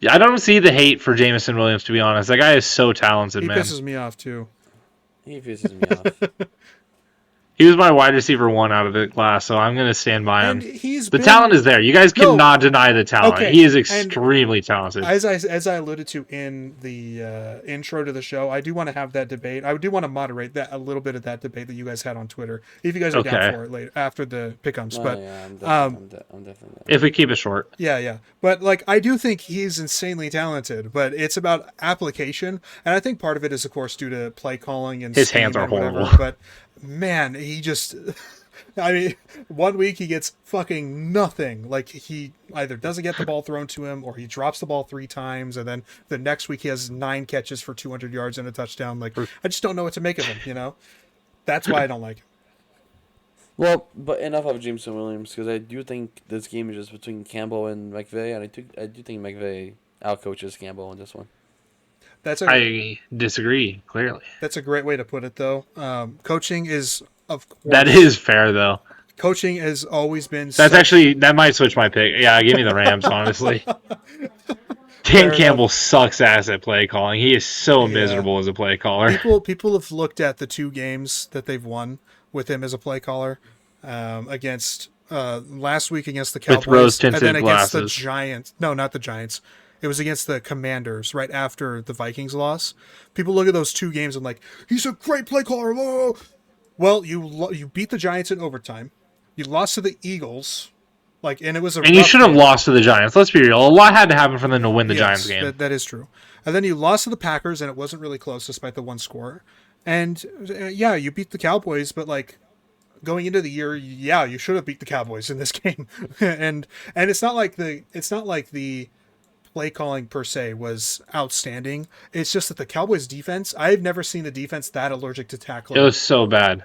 Yeah, I don't see the hate for Jameson Williams, to be honest. That guy is so talented, man. He pisses me off, too. He pisses me off. He was my wide receiver 1 out of the class, so I'm going to stand by him. The talent is there. You guys cannot deny the talent. Okay. He is extremely talented. As I alluded to in the intro to the show, I do want to have that debate. I do want to moderate that a little bit of that debate that you guys had on Twitter, if you guys are down for it later after the pick'ems. But yeah, I'm definitely. If we keep it short. Yeah. But like, I do think he's insanely talented, but it's about application, and I think part of it is, of course, due to play calling and his hands are horrible. But man, he just. I mean, 1 week he gets fucking nothing. Like, he either doesn't get the ball thrown to him or he drops the ball 3 times, and then the next week he has 9 catches for 200 yards and a touchdown. Like, I just don't know what to make of him, you know? That's why I don't like him. Well, but enough of Jameson Williams because I do think this game is just between Campbell and McVay, and I do think McVay outcoaches Campbell in this one. That's a I disagree, clearly. that's a great way to put it, though. Coaching is, of That course, is fair, though. coaching has always been That's such. actually, that might switch my pick. Yeah, give me the Rams, honestly. Dan Fair enough. Campbell sucks ass at play calling. He is so Yeah. miserable as a play caller. People have looked at the 2 games that they've won with him as a play caller, against last week against the With rose Cowboys, and then tinted against the glasses. Giants. No, not the Giants. It was against the Commanders right after the Vikings loss. People look at those 2 games and like, he's a great play caller. Whoa. Well, you beat the Giants in overtime. You lost to the Eagles, like, and it was a And you rough should have game. lost to the Giants. Let's be real. A lot had to happen for them to win the Giants Yes, game. that is true. And then you lost to the Packers, and it wasn't really close despite the 1 score. And yeah, you beat the Cowboys, but like going into the year, yeah, you should have beat the Cowboys in this game. And it's not like the play calling per se was outstanding. It's just that the Cowboys defense, I've never seen a defense that allergic to It tackling, was so bad.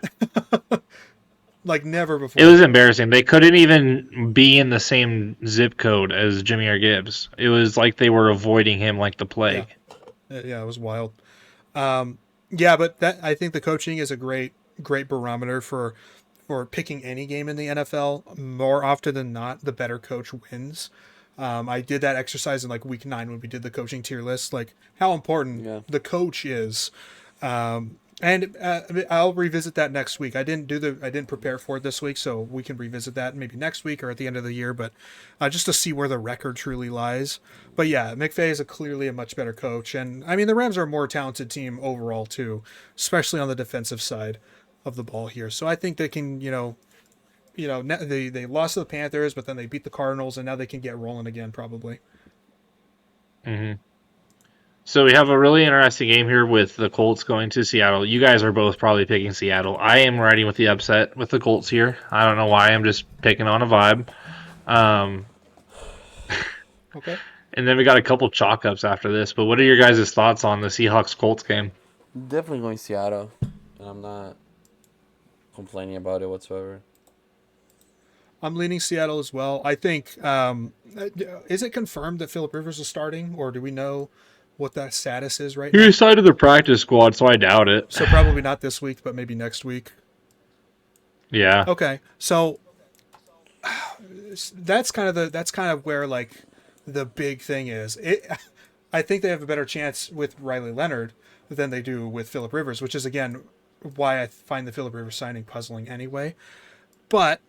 like never It before. was embarrassing. They couldn't even be in the same zip code as Jameer Gibbs. It was like they were avoiding him like the Yeah. plague. Yeah, it was wild. Yeah, but that I think the coaching is a great barometer for picking any game in the NFL. More often than not, the better coach wins. I did that exercise in like week 9 when we did the coaching tier list, like how important Yeah. the coach is. And I'll revisit that next week. I didn't prepare for it this week, so we can revisit that maybe next week or at the end of the year. But just to see where the record truly lies. But yeah, McVay is clearly a much better coach, and I mean the Rams are a more talented team overall too, especially on the defensive side of the ball here. So I think they can, they lost to the Panthers, but then they beat the Cardinals, and now they can get rolling again probably. Hmm. So we have a really interesting game here with the Colts going to Seattle. You guys are both probably picking Seattle. I am riding with the upset with the Colts here. I don't know why. I'm just picking on a vibe. Um, Okay. and then we got a couple chalk ups after this. But what are your guys' thoughts on the Seahawks Colts game? Definitely going Seattle, and I'm not complaining about it whatsoever. I'm leaning Seattle as well. I think, is it confirmed that Philip Rivers is starting, or do we know what that status is right He now? decided the practice squad, so I doubt it. So probably not this week, but maybe next week. Yeah. Okay, so that's kind of where like the big thing is. I think they have a better chance with Riley Leonard than they do with Philip Rivers, which is again why I find the Philip Rivers signing puzzling anyway. But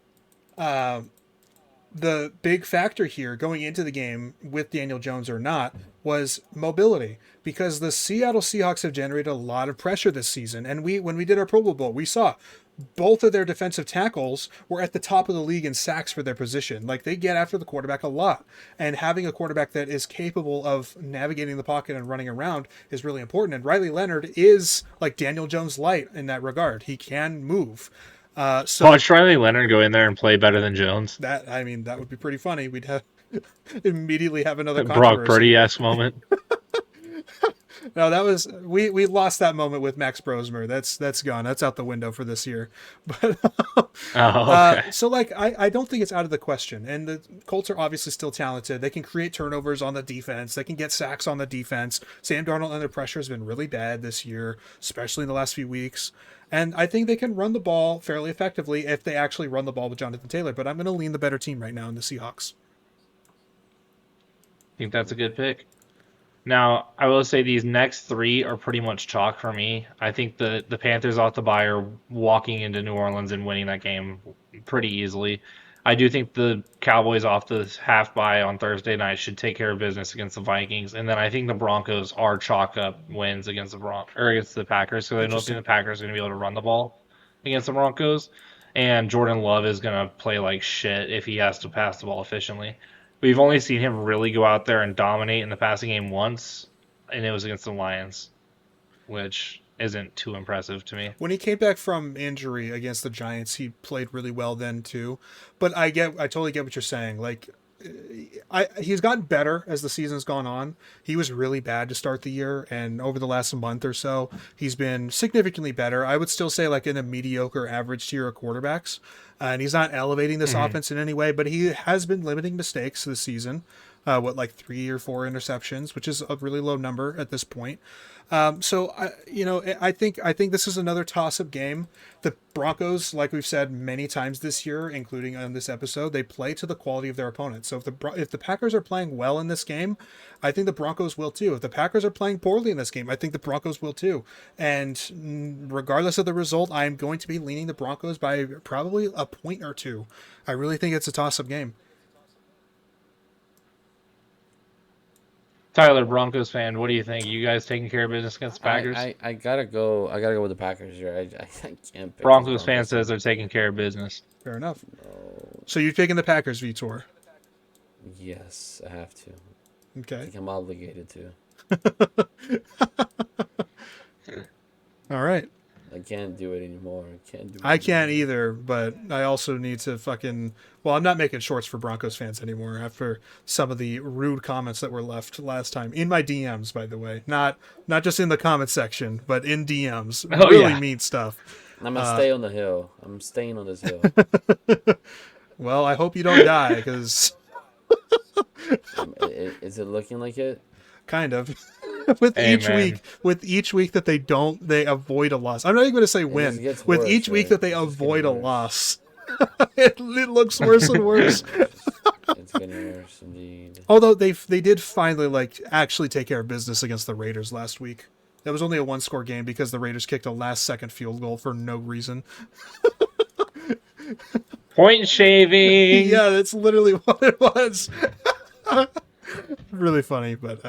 the big factor here going into the game with Daniel Jones or not was mobility, because the Seattle Seahawks have generated a lot of pressure this season. And when we did our Pro Bowl, we saw both of their defensive tackles were at the top of the league in sacks for their position. Like they get after the quarterback a lot. And having a quarterback that is capable of navigating the pocket and running around is really important. And Riley Leonard is like Daniel Jones light in that regard. He can move. So Watch Riley Leonard go in there and play better than Jones. that would be pretty funny. We'd have immediately have another Brock controversy. Purdy-esque moment. No, that was we lost that moment with Max Brosmer. That's gone. That's out the window for this year. But Oh, okay. so like I don't think it's out of the question. And the Colts are obviously still talented. They can create turnovers on the defense. They can get sacks on the defense. Sam Darnold under pressure has been really bad this year, especially in the last few weeks. And I think they can run the ball fairly effectively if they actually run the ball with Jonathan Taylor. But I'm going to lean the better team right now in the Seahawks. I think that's a good pick. Now, I will say these next three are pretty much chalk for me. I think the Panthers off the bye are walking into New Orleans and winning that game pretty easily. I do think the Cowboys off the half bye on Thursday night should take care of business against the Vikings, and then I think the Broncos are chalk up wins against against the Packers, because I don't think the Packers are going to be able to run the ball against the Broncos, and Jordan Love is going to play like shit if he has to pass the ball efficiently. We've only seen him really go out there and dominate in the passing game once, and it was against the Lions, which isn't too impressive to me. When he came back from injury against the Giants, he played really well then too. But I totally get what you're saying. Like he's gotten better as the season's gone on. He was really bad to start the year, and over the last month or so, he's been significantly better. I would still say like in a mediocre average tier of quarterbacks, and he's not elevating this offense in any way, but he has been limiting mistakes this season. Like 3 or 4 interceptions, which is a really low number at this point. So I think this is another toss-up game. The Broncos, like we've said many times this year, including on this episode, they play to the quality of their opponents. So if the Packers are playing well in this game, I think the Broncos will too. If the Packers are playing poorly in this game, I think the Broncos will too. And regardless of the result, I am going to be leaning the Broncos by probably a point or two. I really think it's a toss-up game. Tyler, Broncos fan, what do you think? You guys taking care of business against the Packers? I gotta go. I gotta go with the Packers here. I can't pick Broncos fan says they're taking care of business. Fair enough. No. So you're taking the Packers, Vitor? Yes, I have to. I Okay. think I'm obligated to. All right. I can't do it anymore. I can't either, but I also need to I'm not making shorts for Broncos fans anymore after some of the rude comments that were left last time in my DMs, by the way. Not just in the comment section, but in DMs. Oh, really yeah. mean stuff. I'm gonna stay on the hill. I'm staying on this hill. Well, I hope you don't die, because Is it looking like it? kind of. with each week that they avoid a loss. I'm not even going to say win. With worse, each week right? that they avoid a loss, it looks worse and worse. It's getting worse indeed. Although they did finally actually take care of business against the Raiders last week. That was only a 1-score game because the Raiders kicked a last-second field goal for no reason. Point shaving. Yeah, that's literally what it was. Really funny, but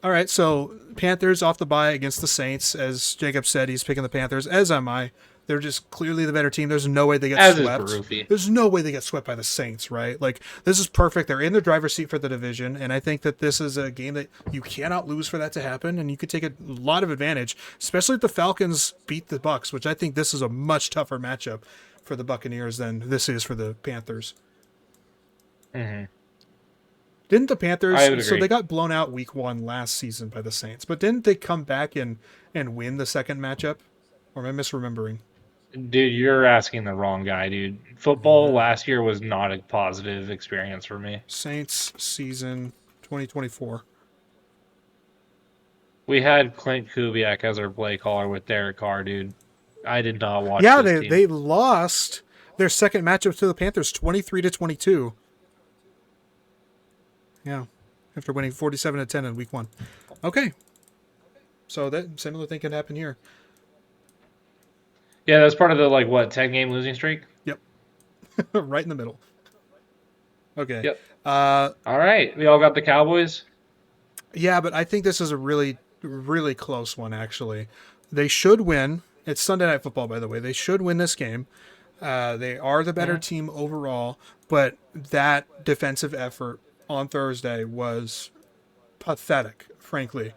all right. So Panthers off the bye against the Saints. As Jacob said, he's picking the Panthers. As am I. They're just clearly the better team. There's no way they get swept. There's no way they get swept by the Saints, right? Like, this is perfect. They're in the driver's seat for the division, and I think that this is a game that you cannot lose for that to happen, and you could take a lot of advantage, especially if the Falcons beat the Bucs, which I think this is a much tougher matchup for the Buccaneers than this is for the Panthers. Mm-hmm. Didn't the Panthers... I would So agree. they got blown out week 1 last season by the Saints, but didn't they come back and win the second matchup? Or am I misremembering? Dude, you're asking the wrong guy, dude. Football last year was not a positive experience for me. Saints season 2024. We had Clint Kubiak as our play caller with Derek Carr, dude. I did not watch Yeah, this team. they lost their second matchup to the Panthers 23-22. Yeah, after winning 47-10 in week 1. Okay. So that similar thing can happen here. Yeah, that's part of the 10-game losing streak. Yep. Right in the middle. Okay. Yep. All right, we all got the Cowboys. Yeah, but I think this is a really, really close one, actually. They should win. It's Sunday Night Football, by the way. They should win this game. They are the better team overall, but that defensive effort on Thursday was pathetic, frankly.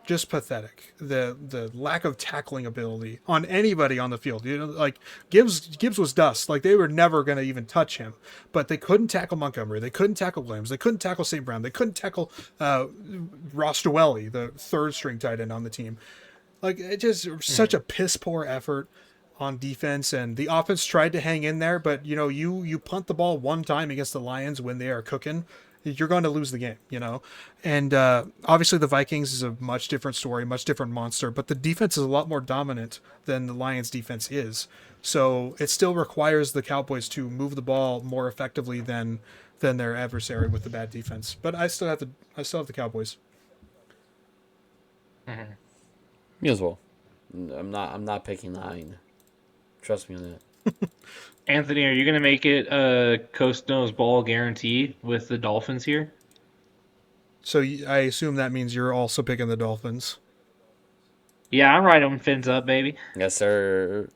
Just pathetic. The lack of tackling ability on anybody on the field. Gibbs was dust. They were never going to even touch him. But they couldn't tackle Montgomery. They couldn't tackle Williams. They couldn't tackle St. Brown. They couldn't tackle Ross Dwelly, the third-string tight end on the team. It just such a piss-poor effort on defense, and the offense tried to hang in there, but you punt the ball one time against the Lions when they are cooking, you're going to lose the game, And obviously the Vikings is a much different story, much different monster, but the defense is a lot more dominant than the Lions defense is. So it still requires the Cowboys to move the ball more effectively than their adversary with the bad defense. But I still have the Cowboys. Mm-hmm. Me as well. I'm not picking 9. Trust me on that. Anthony, are you going to make it a Coast Nose Ball guarantee with the Dolphins here? So I assume that means you're also picking the Dolphins. Yeah, I'm right on fins up, baby. Yes, sir.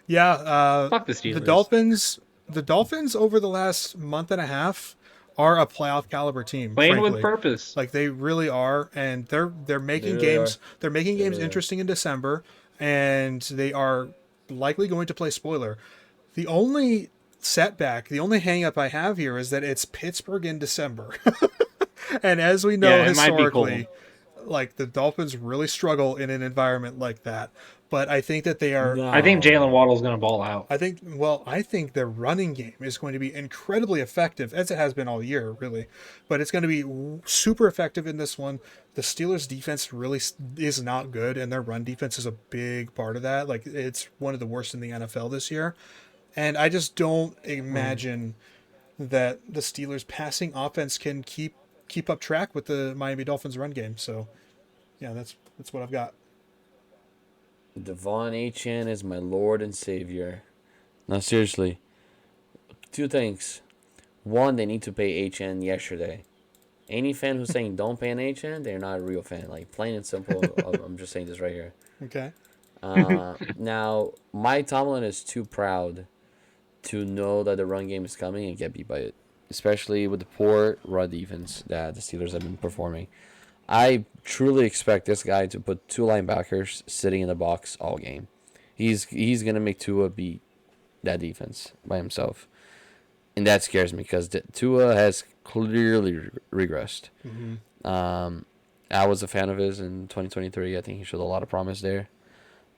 Yeah. Fuck the Steelers. The Dolphins over the last month and a half are a playoff caliber team. Playing frankly. with purpose. They really are, and they're making They really games. are. They're making games really are. interesting in December, and they are likely going to play spoiler. The only setback, the only hang up I have here is that it's Pittsburgh in December. And as we know Yeah, it might be cold. historically, like the Dolphins really struggle in an environment like that. But I think that they are. I think Jalen No. Waddle's going to ball out. I think their running game is going to be incredibly effective, as it has been all year, really. But it's going to be super effective in this one. The Steelers' defense really is not good, and their run defense is a big part of that. Like, it's one of the worst in the NFL this year. And I just don't imagine that the Steelers' passing offense can keep up track with the Miami Dolphins' run game. So, yeah, that's what I've got. Devon Achane is my Lord and Savior. No, seriously. Two things. One, they need to pay HN yesterday. Any fan who's saying don't pay an HN, they're not a real fan. Like, plain and simple. I'm just saying this right here. Okay. Now, Mike Tomlin is too proud to know that the run game is coming and get beat by it, especially with the poor run defense that the Steelers have been performing. I truly expect this guy to put 2 linebackers sitting in the box all game. He's gonna make Tua beat that defense by himself, and that scares me because Tua has clearly regressed. I was a fan of his in 2023. I think he showed a lot of promise there.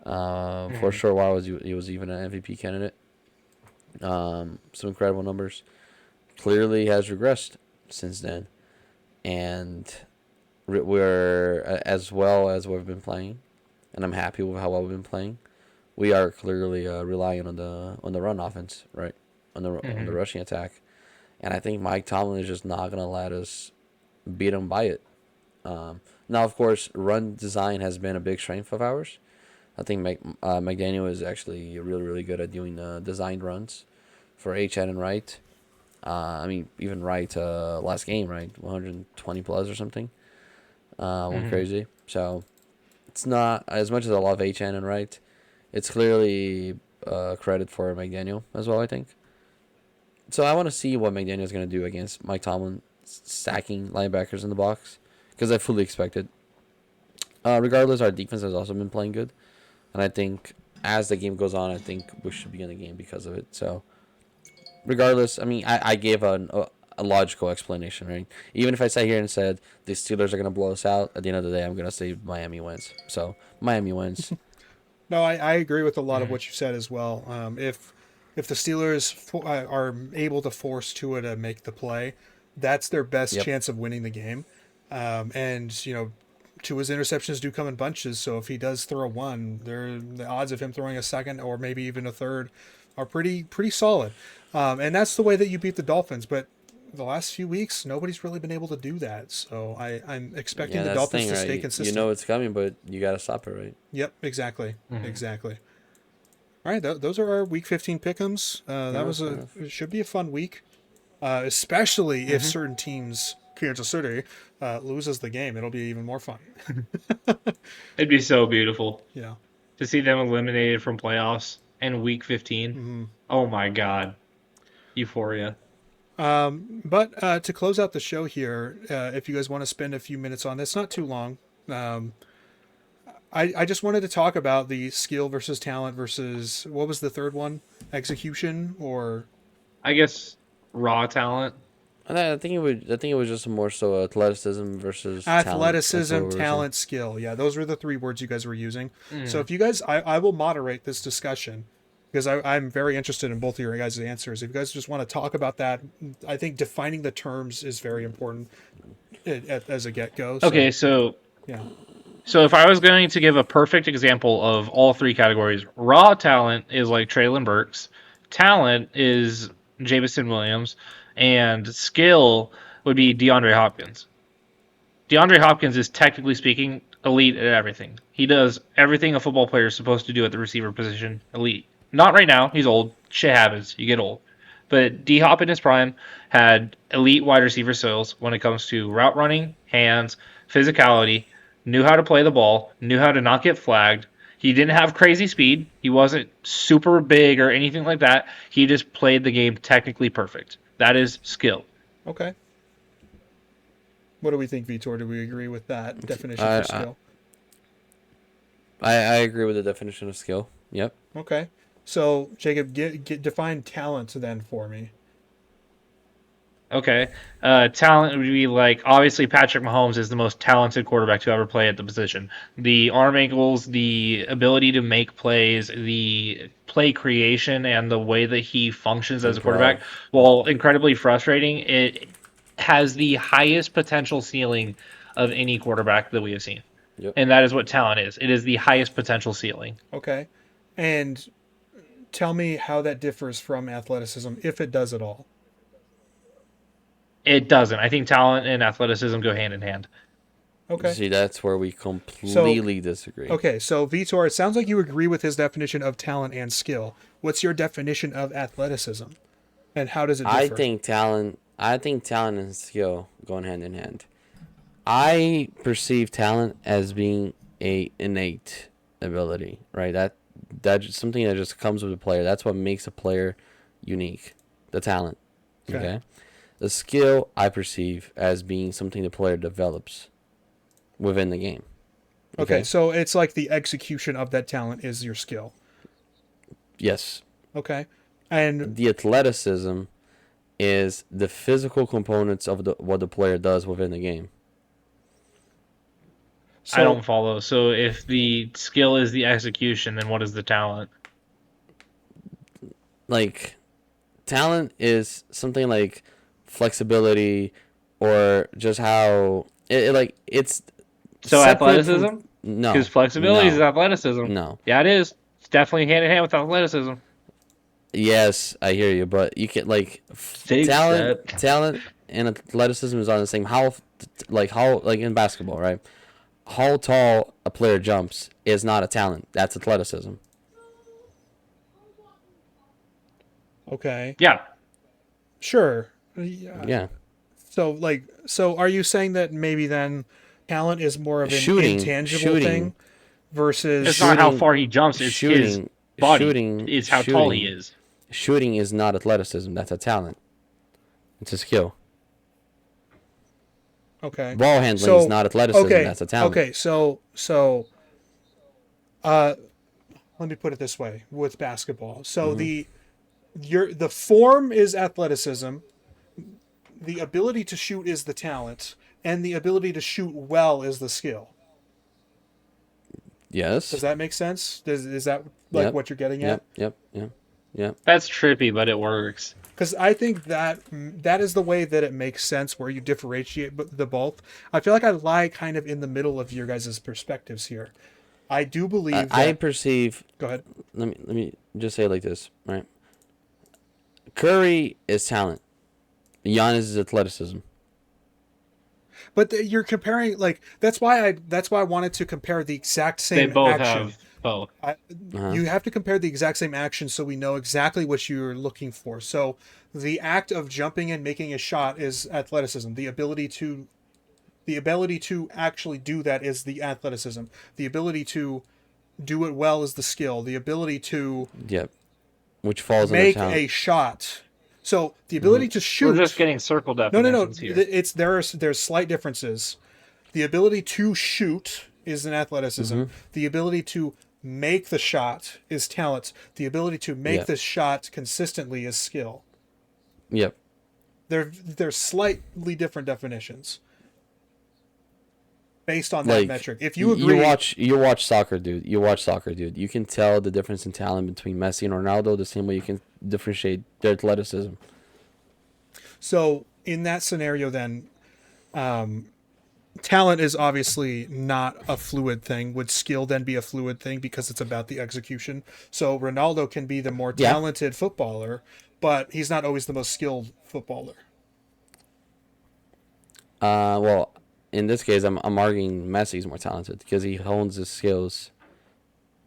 For a short while, he was even an MVP candidate. Some incredible numbers. Clearly has regressed since then, and we're as well as we've been playing, and I'm happy with how well we've been playing. We are clearly relying on the run offense, right? On the rushing attack, and I think Mike Tomlin is just not gonna let us beat him by it. Now, of course, run design has been a big strength of ours. I think McDaniel is actually really good at doing designed runs for HN and Wright. I mean, even Wright last game, right, 120 plus or something. Went crazy. So it's not as much as I love HN and Wright. It's clearly credit for McDaniel as well, I think. So I want to see what McDaniel is going to do against Mike Tomlin stacking linebackers in the box, because I fully expect it. Regardless, our defense has also been playing good, and I think as the game goes on, I think we should be in the game because of it. So regardless, I mean, I gave a logical explanation, right? Even if I sat here and said the Steelers are going to blow us out, at the end of the day, I'm going to say Miami wins. So Miami wins. No, I agree with a lot of what you said as well. If the Steelers are able to force Tua to make the play, that's their best chance of winning the game. And Tua's interceptions do come in bunches, so if he does throw one, the odds of him throwing a second or maybe even a third are pretty solid. And that's the way that you beat the Dolphins. But the last few weeks, nobody's really been able to do that. So I'm expecting the Dolphins to stay consistent. You know it's coming, but you got to stop it, right? Yep, exactly. Exactly. All right, those are our Week 15 pick'ems. It should be a fun week, especially if certain teams, Kansas City, loses the game. It'll be even more fun. It'd be so beautiful. Yeah. To see them eliminated from playoffs in Week 15. Oh my God. Euphoria. But to close out the show here, if you guys want to spend a few minutes on this, not too long, I just wanted to talk about the skill versus talent versus, what was the third one? Execution, or I guess raw talent. I think it was just more so athleticism versus athleticism, talent, skill. Yeah, those were the 3 words you guys were using. So if you guys, I will moderate this discussion, because I'm very interested in both of your guys' answers. If you guys just want to talk about that, I think defining the terms is very important as a get-go. Okay, so yeah. So if I was going to give a perfect example of all 3 categories, raw talent is like Traylon Burks, talent is Jamison Williams, and skill would be DeAndre Hopkins. DeAndre Hopkins is, technically speaking, elite at everything. He does everything a football player is supposed to do at the receiver position. Elite. Not right now. He's old. Shit happens. You get old. But D-Hop in his prime had elite wide receiver skills when it comes to route running, hands, physicality, knew how to play the ball, knew how to not get flagged. He didn't have crazy speed. He wasn't super big or anything like that. He just played the game technically perfect. That is skill. Okay. What do we think, Vitor? Do we agree with that definition for skill? I agree with the definition of skill. Yep. Okay. So Jacob, define talent then for me. Okay. Talent would be like obviously Patrick Mahomes is the most talented quarterback to ever play at the position. The arm angles, the ability to make plays, the play creation, and the way that he functions as a Improv. quarterback, while incredibly frustrating, it has the highest potential ceiling of any quarterback that we have seen. Yep. And that is what talent is. It is the highest potential ceiling. Okay, and tell me how that differs from athleticism, if it does at all. It doesn't. I think talent and athleticism go hand in hand. Okay. See, that's where we So, completely disagree. okay, so Vitor, it sounds like you agree with his definition of talent and skill. What's your definition of athleticism, and how does it differ? I think talent and skill going hand in hand. I perceive talent as being a innate ability, right? That's something that just comes with a player. That's what makes a player unique. The talent. Okay. The skill I perceive as being something the player develops within the game. Okay, so it's like the execution of that talent is your skill. Yes. Okay. And the athleticism is the physical components of what the player does within the game. I don't follow. So if the skill is the execution, then what is the talent? Like, talent is something like flexibility or just how it's so athleticism. No, because flexibility is athleticism. No, yeah, it is. It's definitely hand in hand with athleticism. Yes, I hear you, but you can like talent and athleticism is on the same. How in basketball, right? How tall a player jumps is not a talent. That's athleticism. Okay. Yeah. Sure. Yeah. So are you saying that maybe then talent is more of an intangible thing versus it's not how far he jumps, it's his body. It's how tall he is. Shooting is not athleticism. That's a talent. It's a skill. Okay. Ball handling is not athleticism. Okay. That's a talent. Okay. So let me put it this way with basketball. So the form is athleticism, the ability to shoot is the talent, and the ability to shoot well is the skill. Yes. Does that make sense? Is that like what you're getting at? Yep. That's trippy, but it works. Because I think that is the way that it makes sense, where you differentiate the both. I feel like I lie kind of in the middle of your guys' perspectives here. I do believe I perceive. Go ahead. Let me just say it like this, right? Curry is talent. Giannis is athleticism. But you're comparing, like, that's why I wanted to compare the exact same action. They both have both. You have to compare the exact same action so we know exactly what you're looking for. So the act of jumping and making a shot is athleticism. The ability to actually do that is the athleticism. The ability to do it well is the skill. The ability to which falls make under a shot. So the ability to shoot. We're just getting circle definitions here. It's there's slight differences. The ability to shoot is an athleticism. The ability to make the shot is talent. The ability to make the shot consistently is skill. Yep. They're slightly different definitions based on that metric. If you agree, you watch soccer, dude. You can tell the difference in talent between Messi and Ronaldo the same way you can differentiate their athleticism. So in that scenario, then, talent is obviously not a fluid thing. Would skill then be a fluid thing because it's about the execution? So Ronaldo can be the more talented footballer, but he's not always the most skilled footballer. Well, in this case, I'm arguing Messi's more talented because he hones his skills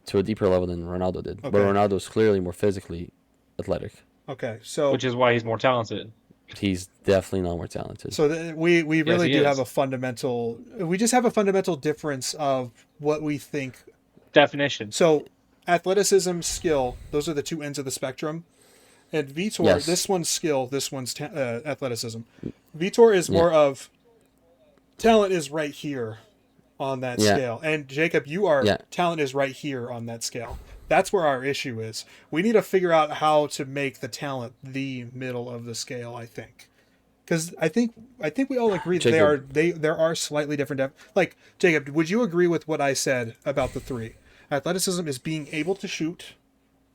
to a deeper level than Ronaldo did. Okay. But Ronaldo's clearly more physically athletic. Okay, so which is why he's more talented. He's definitely not more talented. So we really do have a fundamental. We just have a fundamental difference of what we think. Definition. So, athleticism, skill. Those are the two ends of the spectrum. And Vitor, this one's skill. This one's athleticism. Vitor is more of talent is right here, on that Yeah. scale. And Jacob, Yeah. talent is right here on that scale. That's where our issue is. We need to figure out how to make the talent the middle of the scale, I think. Because I think we all agree that Jacob. there are slightly different like Jacob, would you agree with what I said about the three? Athleticism is being able to shoot,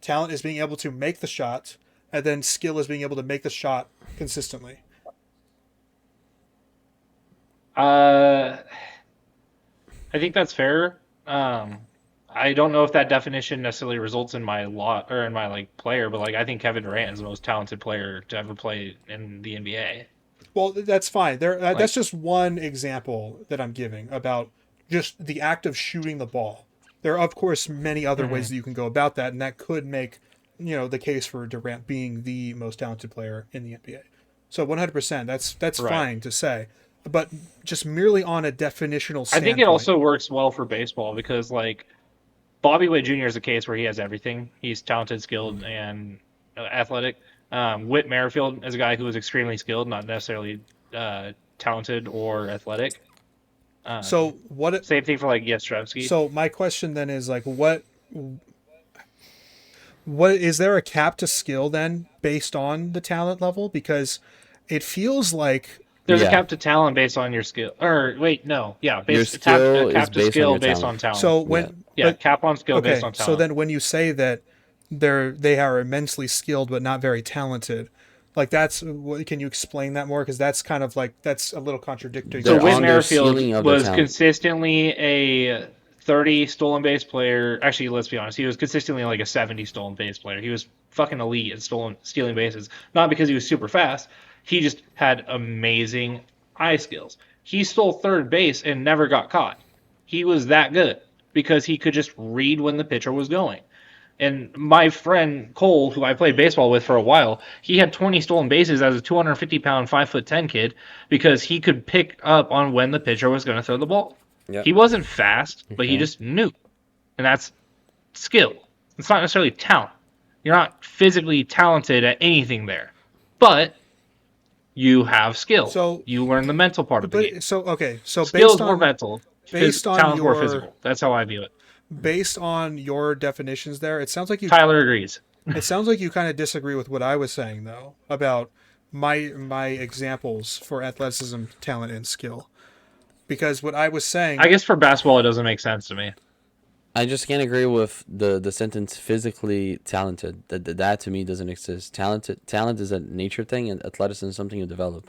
talent is being able to make the shot, and then skill is being able to make the shot consistently. Uh, I think that's fair. I don't know if that definition necessarily results in my lot or in my like player, but like I think Kevin Durant is the most talented player to ever play in the NBA. Well, that's fine. That's Like, just one example that I'm giving about just the act of shooting the ball. There are, of course, many other ways mhm, that you can go about that, and that could make, the case for Durant being the most talented player in the NBA. So 100%, that's right. fine to say, but just merely on a definitional I think it standpoint. also works well for baseball because like Bobby Witt Jr. is a case where he has everything. He's talented, skilled, and athletic. Whit Merrifield is a guy who is extremely skilled, not necessarily talented or athletic. So Um, what? Same thing for like Yastrzemski. So my question then is like, what is there a cap to skill then based on the talent level? Because it feels like There's a Yeah. cap to talent based on your skill. Or wait, no, yeah, Your a skill is cap to based on skill your based talent. on talent. so Yeah. when Yeah, but cap on skill based okay, on so talent. then when you say that they are immensely skilled but not very talented, like can you explain that more? Because that's kind of like that's a little contradictory So to They're what Whit on you. their Merrifield ceiling of their was talent. consistently a 30 stolen base player. Actually, let's be honest, he was consistently like a 70 stolen base player. He was fucking elite at stealing bases. Not because he was super fast. He just had amazing eye skills. He stole third base and never got caught. He was that good because he could just read when the pitcher was going. And my friend Cole, who I played baseball with for a while, he had 20 stolen bases as a 250-pound, 5'10" kid because he could pick up on when the pitcher was going to throw the ball. Yep. He wasn't fast, but he Okay. just knew. And that's skill. It's not necessarily talent. You're not physically talented at anything there. But you have skill. So, You learn the mental part of the game. but so okay, so Skill is more mental. based on Talent's more your physical. That's how I view it. based on your definitions there, Tyler agrees. it sounds like you kind of disagree with what I was saying though about my examples for athleticism, talent, and skill. Because what I was I saying, guess for basketball, it doesn't make sense to me. I just can't agree with the sentence physically talented. That to me doesn't exist. Talent is a nature thing, and athleticism is something you develop.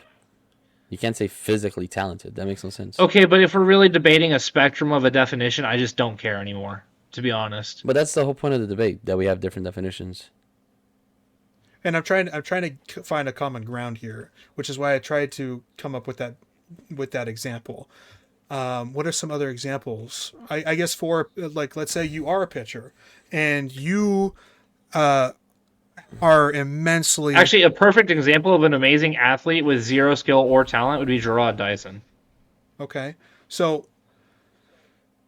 You can't say physically talented. That makes no sense. Okay, but if we're really debating a spectrum of a definition, I just don't care anymore, to be honest. But that's the whole point of the debate, that we have different definitions. and I'm trying to find a common ground here, which is why I tried to come up with that example. What are some other examples? I guess for like, let's say you are a pitcher and you are immensely Actually, a perfect example of an amazing athlete with zero skill or talent would be Gerard Dyson. okay. So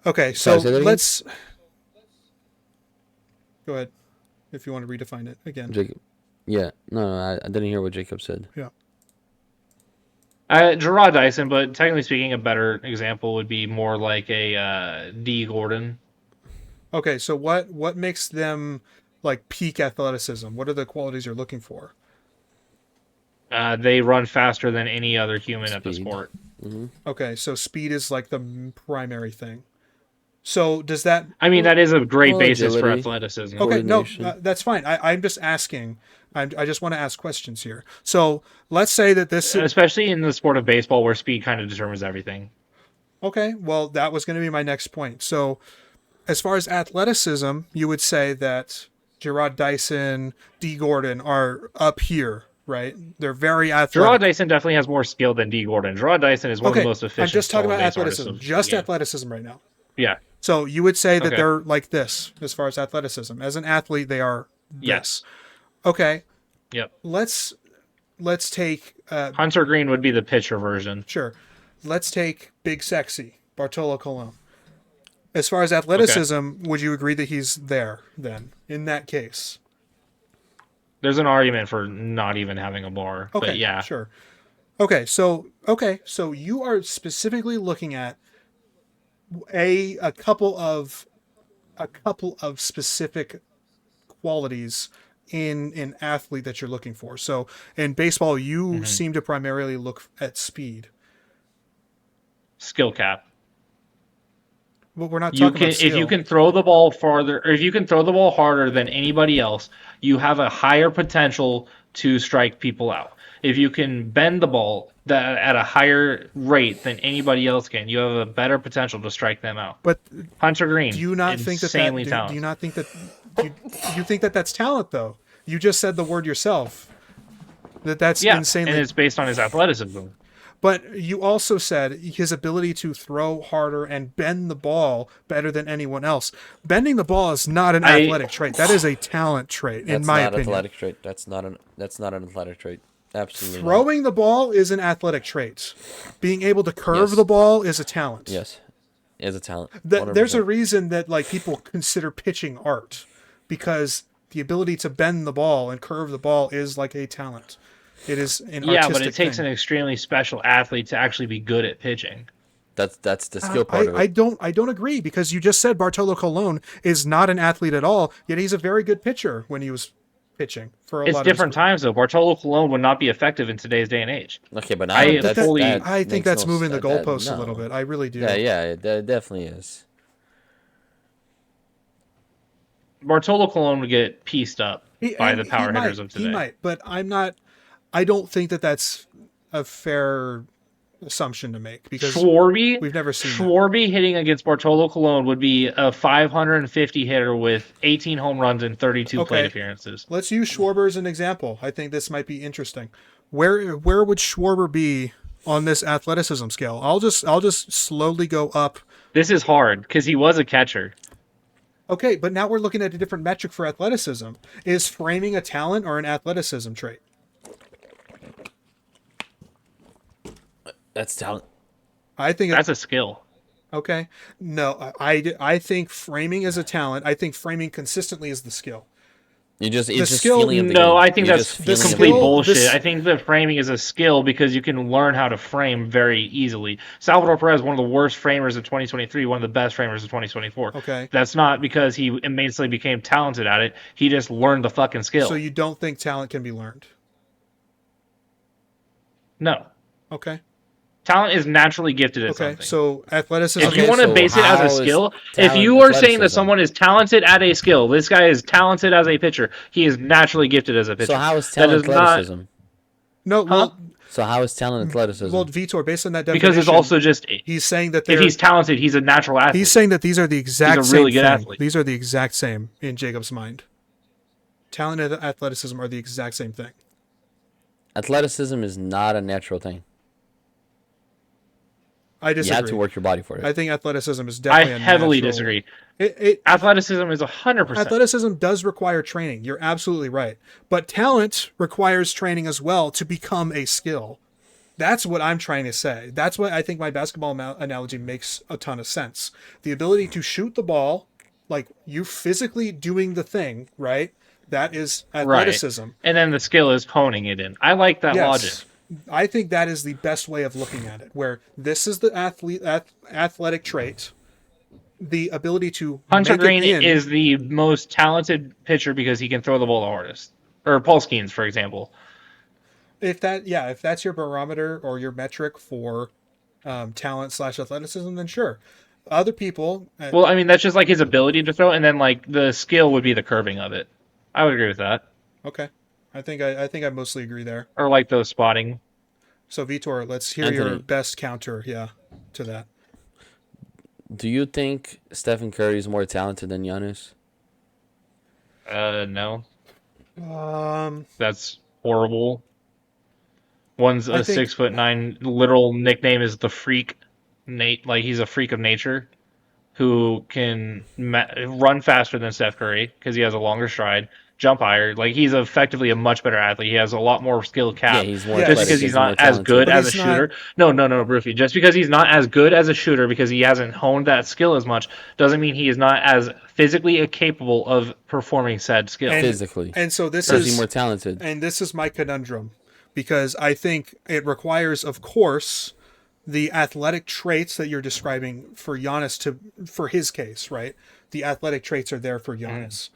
okay, Sorry, so say that again? let's go ahead if you want to redefine it again. Jacob. Yeah. No, I didn't hear what Jacob said. Yeah. Gerard Dyson, but technically speaking, a better example would be more like a D. Gordon. Okay, so what makes them like peak athleticism? What are the qualities you're looking for? They run faster than any other human at the Speed. sport. Okay, so speed is like the primary thing. So does that? I mean, that is a great Well, basis for agility. athleticism. Okay, no, Coordination. that's fine. I'm just asking. I just want to ask questions here. So let's say that this. Especially in the sport of baseball where speed kind of determines everything. Okay, well, that was going to be my next point. So as far as athleticism, you would say that Gerard Dyson, D. Gordon are up here, right? They're very Gerard athletic. Dyson definitely has more skill than D. Gordon. Gerard Dyson is one of Okay, the most efficient I'm just talking stolen about base artists athleticism. of Just the game. athleticism right now. Yeah. So you would say that Okay. they're like this as far as athleticism. As an athlete, they are this. Yes. Okay, Yep. let's take Hunter Green would be the pitcher version. sure. Let's take Big Sexy Bartolo Colon. As far as athleticism, would you agree that he's there then in that case? There's an argument for not even having a bar. Okay, But yeah. sure. Okay, so you are specifically looking at a couple of specific qualities in an athlete that you're looking for. So in baseball, you seem to primarily look at speed. Skill cap. But we're not You talking can about skill. if you can throw the ball farther, or if you can throw the ball harder than anybody else, you have a higher potential to strike people out. If you can bend the ball at a higher rate than anybody else can, you have a better potential to strike them out. But Hunter Green, do you not think that insanely do talented. you not think that you think that that's talent though? You just said the word yourself. That's insanely. And it's based on his athleticism. But you also said his ability to throw harder and bend the ball better than anyone else. Bending the ball is not an athletic trait. That is a talent trait, in my opinion. That's not an athletic trait. That's not an athletic trait. Absolutely. Throwing the ball is an athletic trait. Being able to curve the ball is a talent. Yes, is a talent. There's a reason that like people consider pitching art, because the ability to bend the ball and curve the ball is like a talent. It is an artistic but it takes thing. an extremely special athlete to actually be good at pitching. That's the skill part of it. I don't agree, because you just said Bartolo Colon is not an athlete at all, yet he's a very good pitcher when he was pitching for a lot of different times though. Bartolo Colon would not be effective in today's day and age. Okay, but now I think that's moving the goalposts a little bit. I really do. Yeah, that definitely is. Bartolo Colon would get pieced up by the power hitters of today. He might, but I don't think that that's a fair assumption to make, because Schwarby, we've never seen Schwarby hitting against Bartolo Colon would be a 550 hitter with 18 home runs and 32 plate appearances. Let's use Schwarber as an example. I think this might be interesting. Where would Schwarber be on this athleticism scale? I'll just slowly go up. This is hard because he was a catcher. Okay, but now we're looking at a different metric for athleticism. Is framing a talent or an athleticism trait? That's talent. I think that's a skill. Okay. No, I think framing is a talent. I think framing consistently is the skill. It's the just skill. feeling of the No, game. I think that's complete bullshit. I think the framing is a skill because you can learn how to frame very easily. Salvador Perez, one of the worst framers of 2023, one of the best framers of 2024. Okay. That's not because he immensely became talented at it. He just learned the fucking skill. So you don't think talent can be learned? No. Okay. Talent is naturally gifted at something. So athleticism. If you want to base it as a skill, if you are saying that someone is talented at a skill, this guy is talented as a pitcher. He is naturally gifted as a pitcher. So how is talent athleticism? No, well. So how is talent athleticism? Well, Vitor, based on that definition, because it's also just he's saying that if he's talented, he's a natural athlete. He's saying that these are the exact he's a really same good thing. athlete. These are the exact same in Jacob's mind. Talent and athleticism are the exact same thing. Athleticism is not a natural thing. I disagree. You have to work your body for it. I think athleticism is definitely I heavily disagree. Athleticism is 100%. Athleticism does require training. You're absolutely right. But talent requires training as well to become a skill. That's what I'm trying to say. That's what I think my basketball analogy makes a ton of sense. The ability to shoot the ball, like you physically doing the thing, right? That is athleticism. Right. And then the skill is honing it in. I like that logic. I think that is the best way of looking at it, where this is the athletic trait, the ability to Hunter Green is the most talented pitcher because he can throw the ball the hardest. Or Paul Skeens, for example. If that's your barometer or your metric for talent / athleticism, then sure. Other people. Well, I mean, that's just like his ability to throw, and then like the skill would be the curving of it. I would agree with that. Okay. I think I mostly agree there. Or like those spotting. So Vitor, let's hear your best counter, to that. Do you think Stephen Curry is more talented than Giannis? No. That's horrible. One's a 6'9". Literal nickname is the Freak. Nate, like he's a freak of nature, who can run faster than Steph Curry because he has a longer stride. Jump higher. Like he's effectively a much better athlete. He has a lot more skill cap. Yeah, he's more just because he's not as good as a shooter. No, Brucey. Just because he's not as good as a shooter because he hasn't honed that skill as much doesn't mean he is not as physically capable of performing said skill. Physically. And so this is more talented. And this is my conundrum, because I think it requires, of course, the athletic traits that you're describing for Giannis for his case, right? The athletic traits are there for Giannis.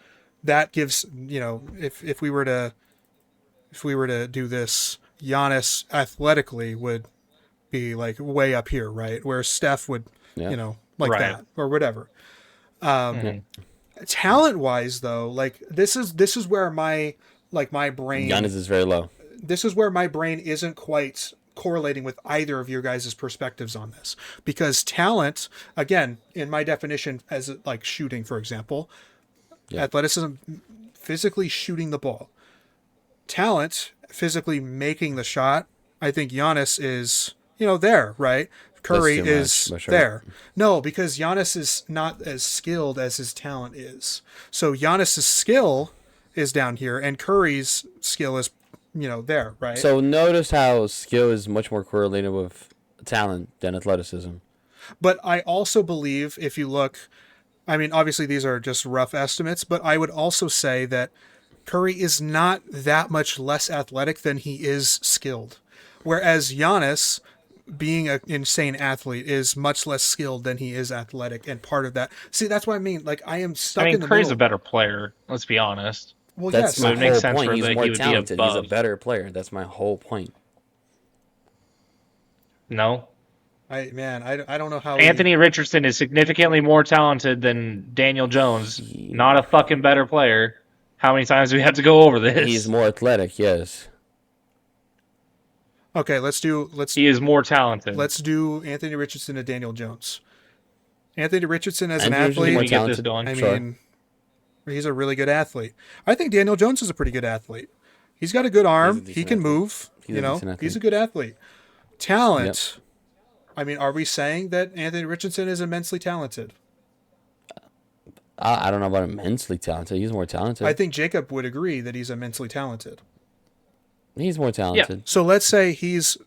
That gives, if we were to do this, Giannis athletically would be like way up here, right? Where Steph would, like that or whatever. Talent wise though, like this is where my brain, Giannis is very low. This is where my brain isn't quite correlating with either of your guys' perspectives on this, because talent, again, in my definition, as like shooting, for example, athleticism, physically shooting the ball, talent, physically making the shot. I think Giannis is, there, right? Curry is there. No, because Giannis is not as skilled as his talent is. So Giannis's skill is down here, and Curry's skill is, there, right? So notice how skill is much more correlated with talent than athleticism. But I also believe, if you look, I mean, obviously these are just rough estimates, but I would also say that Curry is not that much less athletic than he is skilled. Whereas Giannis, being an insane athlete, is much less skilled than he is athletic, and part of that. See, that's what I mean. Like, I am stuck in the Curry's middle. a better player. Let's be honest. Well, that's yes, my it makes whole sense point. for He's that more he would be talented. He's a above. better player. That's my whole point. No. I don't know how Anthony Richardson is significantly more talented than Daniel Jones. Not a fucking better player. How many times do we have to go over this? He's more athletic, yes. Okay, He is more talented. Let's do Anthony Richardson and Daniel Jones. Anthony Richardson as Anthony an Richardson's athlete, more get this talented. going. I Sure. mean, he's a really good athlete. I think Daniel Jones is a pretty good athlete. He's got a good arm. He's a He decent can athlete. move. He's a decent athlete. He's a good athlete. Talent. I mean, are we saying that Anthony Richardson is immensely talented? I don't know about immensely talented. He's more talented. I think Jacob would agree that he's immensely talented. He's more talented. So let's say he's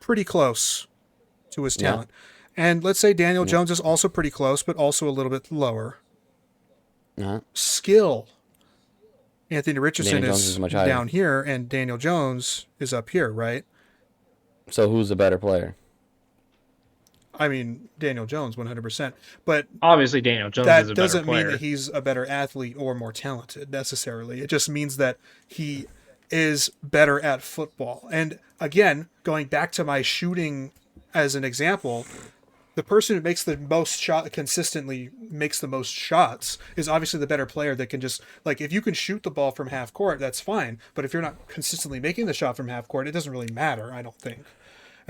pretty close to his talent. And let's say Daniel Jones is also pretty close, but also a little bit lower. Uh-huh. Skill. Anthony Richardson Daniel Jones is is much higher. down here, and Daniel Jones is up here, right? So who's the better player? I mean, Daniel Jones, 100%. But Obviously, Daniel Jones that is a better doesn't player. mean that he's a better athlete or more talented, necessarily. It just means that he is better at football. And again, going back to my shooting as an example, the person who makes the most consistently makes the most shots is obviously the better player that can just, like, if you can shoot the ball from half court, that's fine. But if you're not consistently making the shot from half court, it doesn't really matter, I don't think.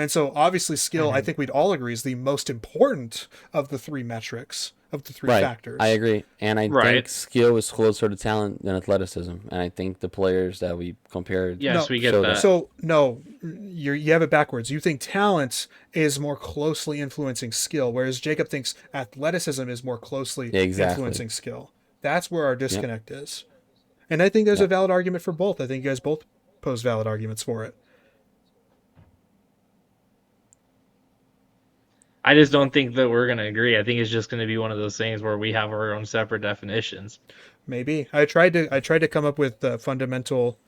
And so obviously skill, I think we'd all agree, is the most important of the three metrics, of the three factors. I agree. And I think skill is closer to talent than athleticism. And I think the players that we compared... Yes, we get show that. So, no, you have it backwards. You think talent is more closely influencing skill, whereas Jacob thinks athleticism is more closely influencing skill. That's where our disconnect is. And I think there's a valid argument for both. I think you guys both pose valid arguments for it. I just don't think that we're going to agree. I think it's just going to be one of those things where we have our own separate definitions. Maybe. I tried to come up with fundamental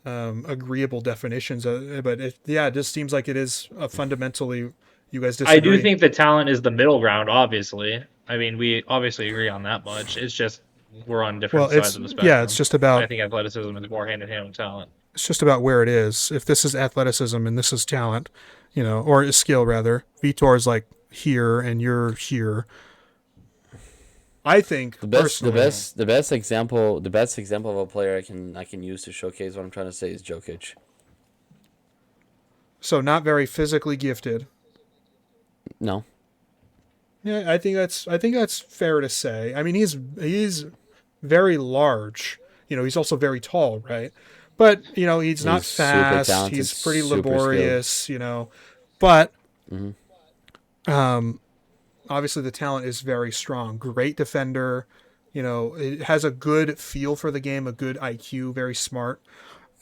agreeable definitions, but it just seems like it is fundamentally you guys disagree. I do think the talent is the middle ground, obviously. I mean, we obviously agree on that much. It's just we're on different sides of the spectrum. Yeah, it's just about... I think athleticism is more hand-in-hand with talent. It's just about where it is. If this is athleticism and this is talent, or skill rather, Vitor's like here and you're here. I think the best example of a player I can use to showcase what I'm trying to say is Jokic. So not very physically gifted. No. Yeah, I think that's fair to say. I mean, he's very large. He's also very tall, right? But he's not fast. Talented, he's pretty laborious. But obviously the talent is very strong. Great defender. It has a good feel for the game, a good IQ, very smart.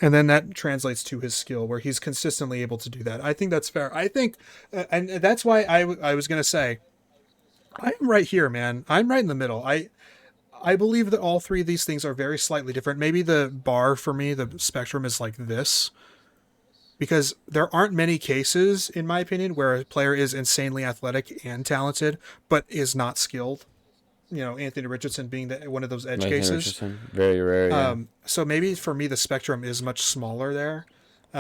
And then that translates to his skill, where he's consistently able to do that. I think that's fair. I think, and that's why I was going to say, I'm right here, man. I'm right in the middle. I believe that all three of these things are very slightly different. Maybe the bar for me, the spectrum is like this. because there aren't many cases, in my opinion, where a player is insanely athletic and talented, but is not skilled. Anthony Richardson being one of those edge Anthony cases. Richardson, very rare. Yeah. So maybe for me, the spectrum is much smaller there,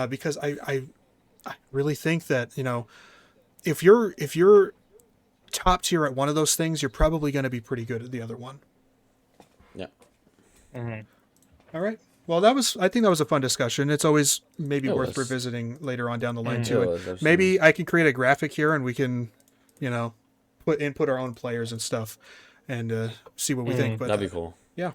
because I really think that if you're top tier at one of those things, you're probably going to be pretty good at the other one. Yeah. All right. Well, I think that was a fun discussion. It's always maybe It worth was. revisiting later on down the line It too. was, And absolutely. maybe I can create a graphic here and we can, put our own players and stuff and see what we think. But That'd be cool. yeah.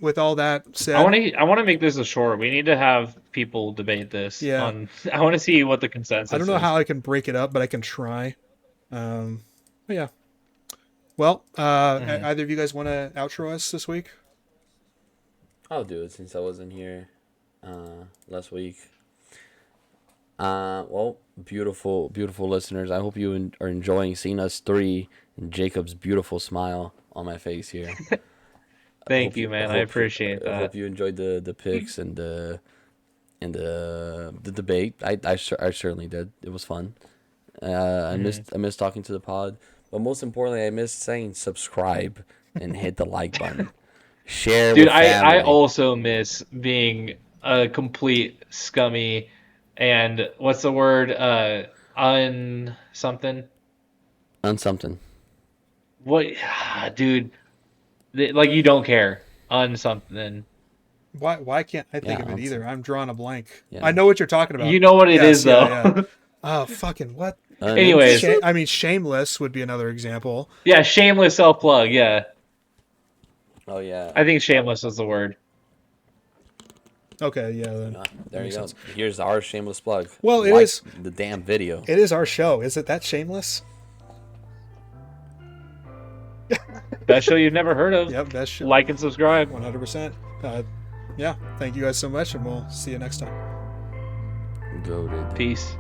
With all that said, I want to make this a short. We need to have people debate this. Yeah. I want to see what the consensus. I don't know is. how I can break it up, but I can try. But yeah. Well, either of you guys want to outro us this week? I'll do it since I wasn't here last week. Well, beautiful listeners. I hope you are enjoying seeing us three and Jacob's beautiful smile on my face here. Thank you, man. I appreciate that. I hope you enjoyed the picks and the debate. I certainly did. It was fun. I missed talking to the pod, but most importantly, I missed saying subscribe and hit the like button. Share, Dude, with family. I also miss being a complete scummy and what's the word? Something. On something. What, dude? Like you don't care. Something. Why can't I think of it I'm either? I'm drawing a blank. Yeah. I know what you're talking about. You know what it is, though. Yeah. Oh, fucking what? Anyways. Shameless would be another example. Yeah, shameless self plug. Yeah, Oh yeah. I think shameless is the word. Okay, yeah. Then. There you makes go. sense. Here's our shameless plug. Well, it Like is- the damn video. It is our show. Is it that shameless? Best show you've never heard of. Yep, that's Like and subscribe. 100%. Yeah, thank you guys so much, and we'll see you next time. Goated. Peace.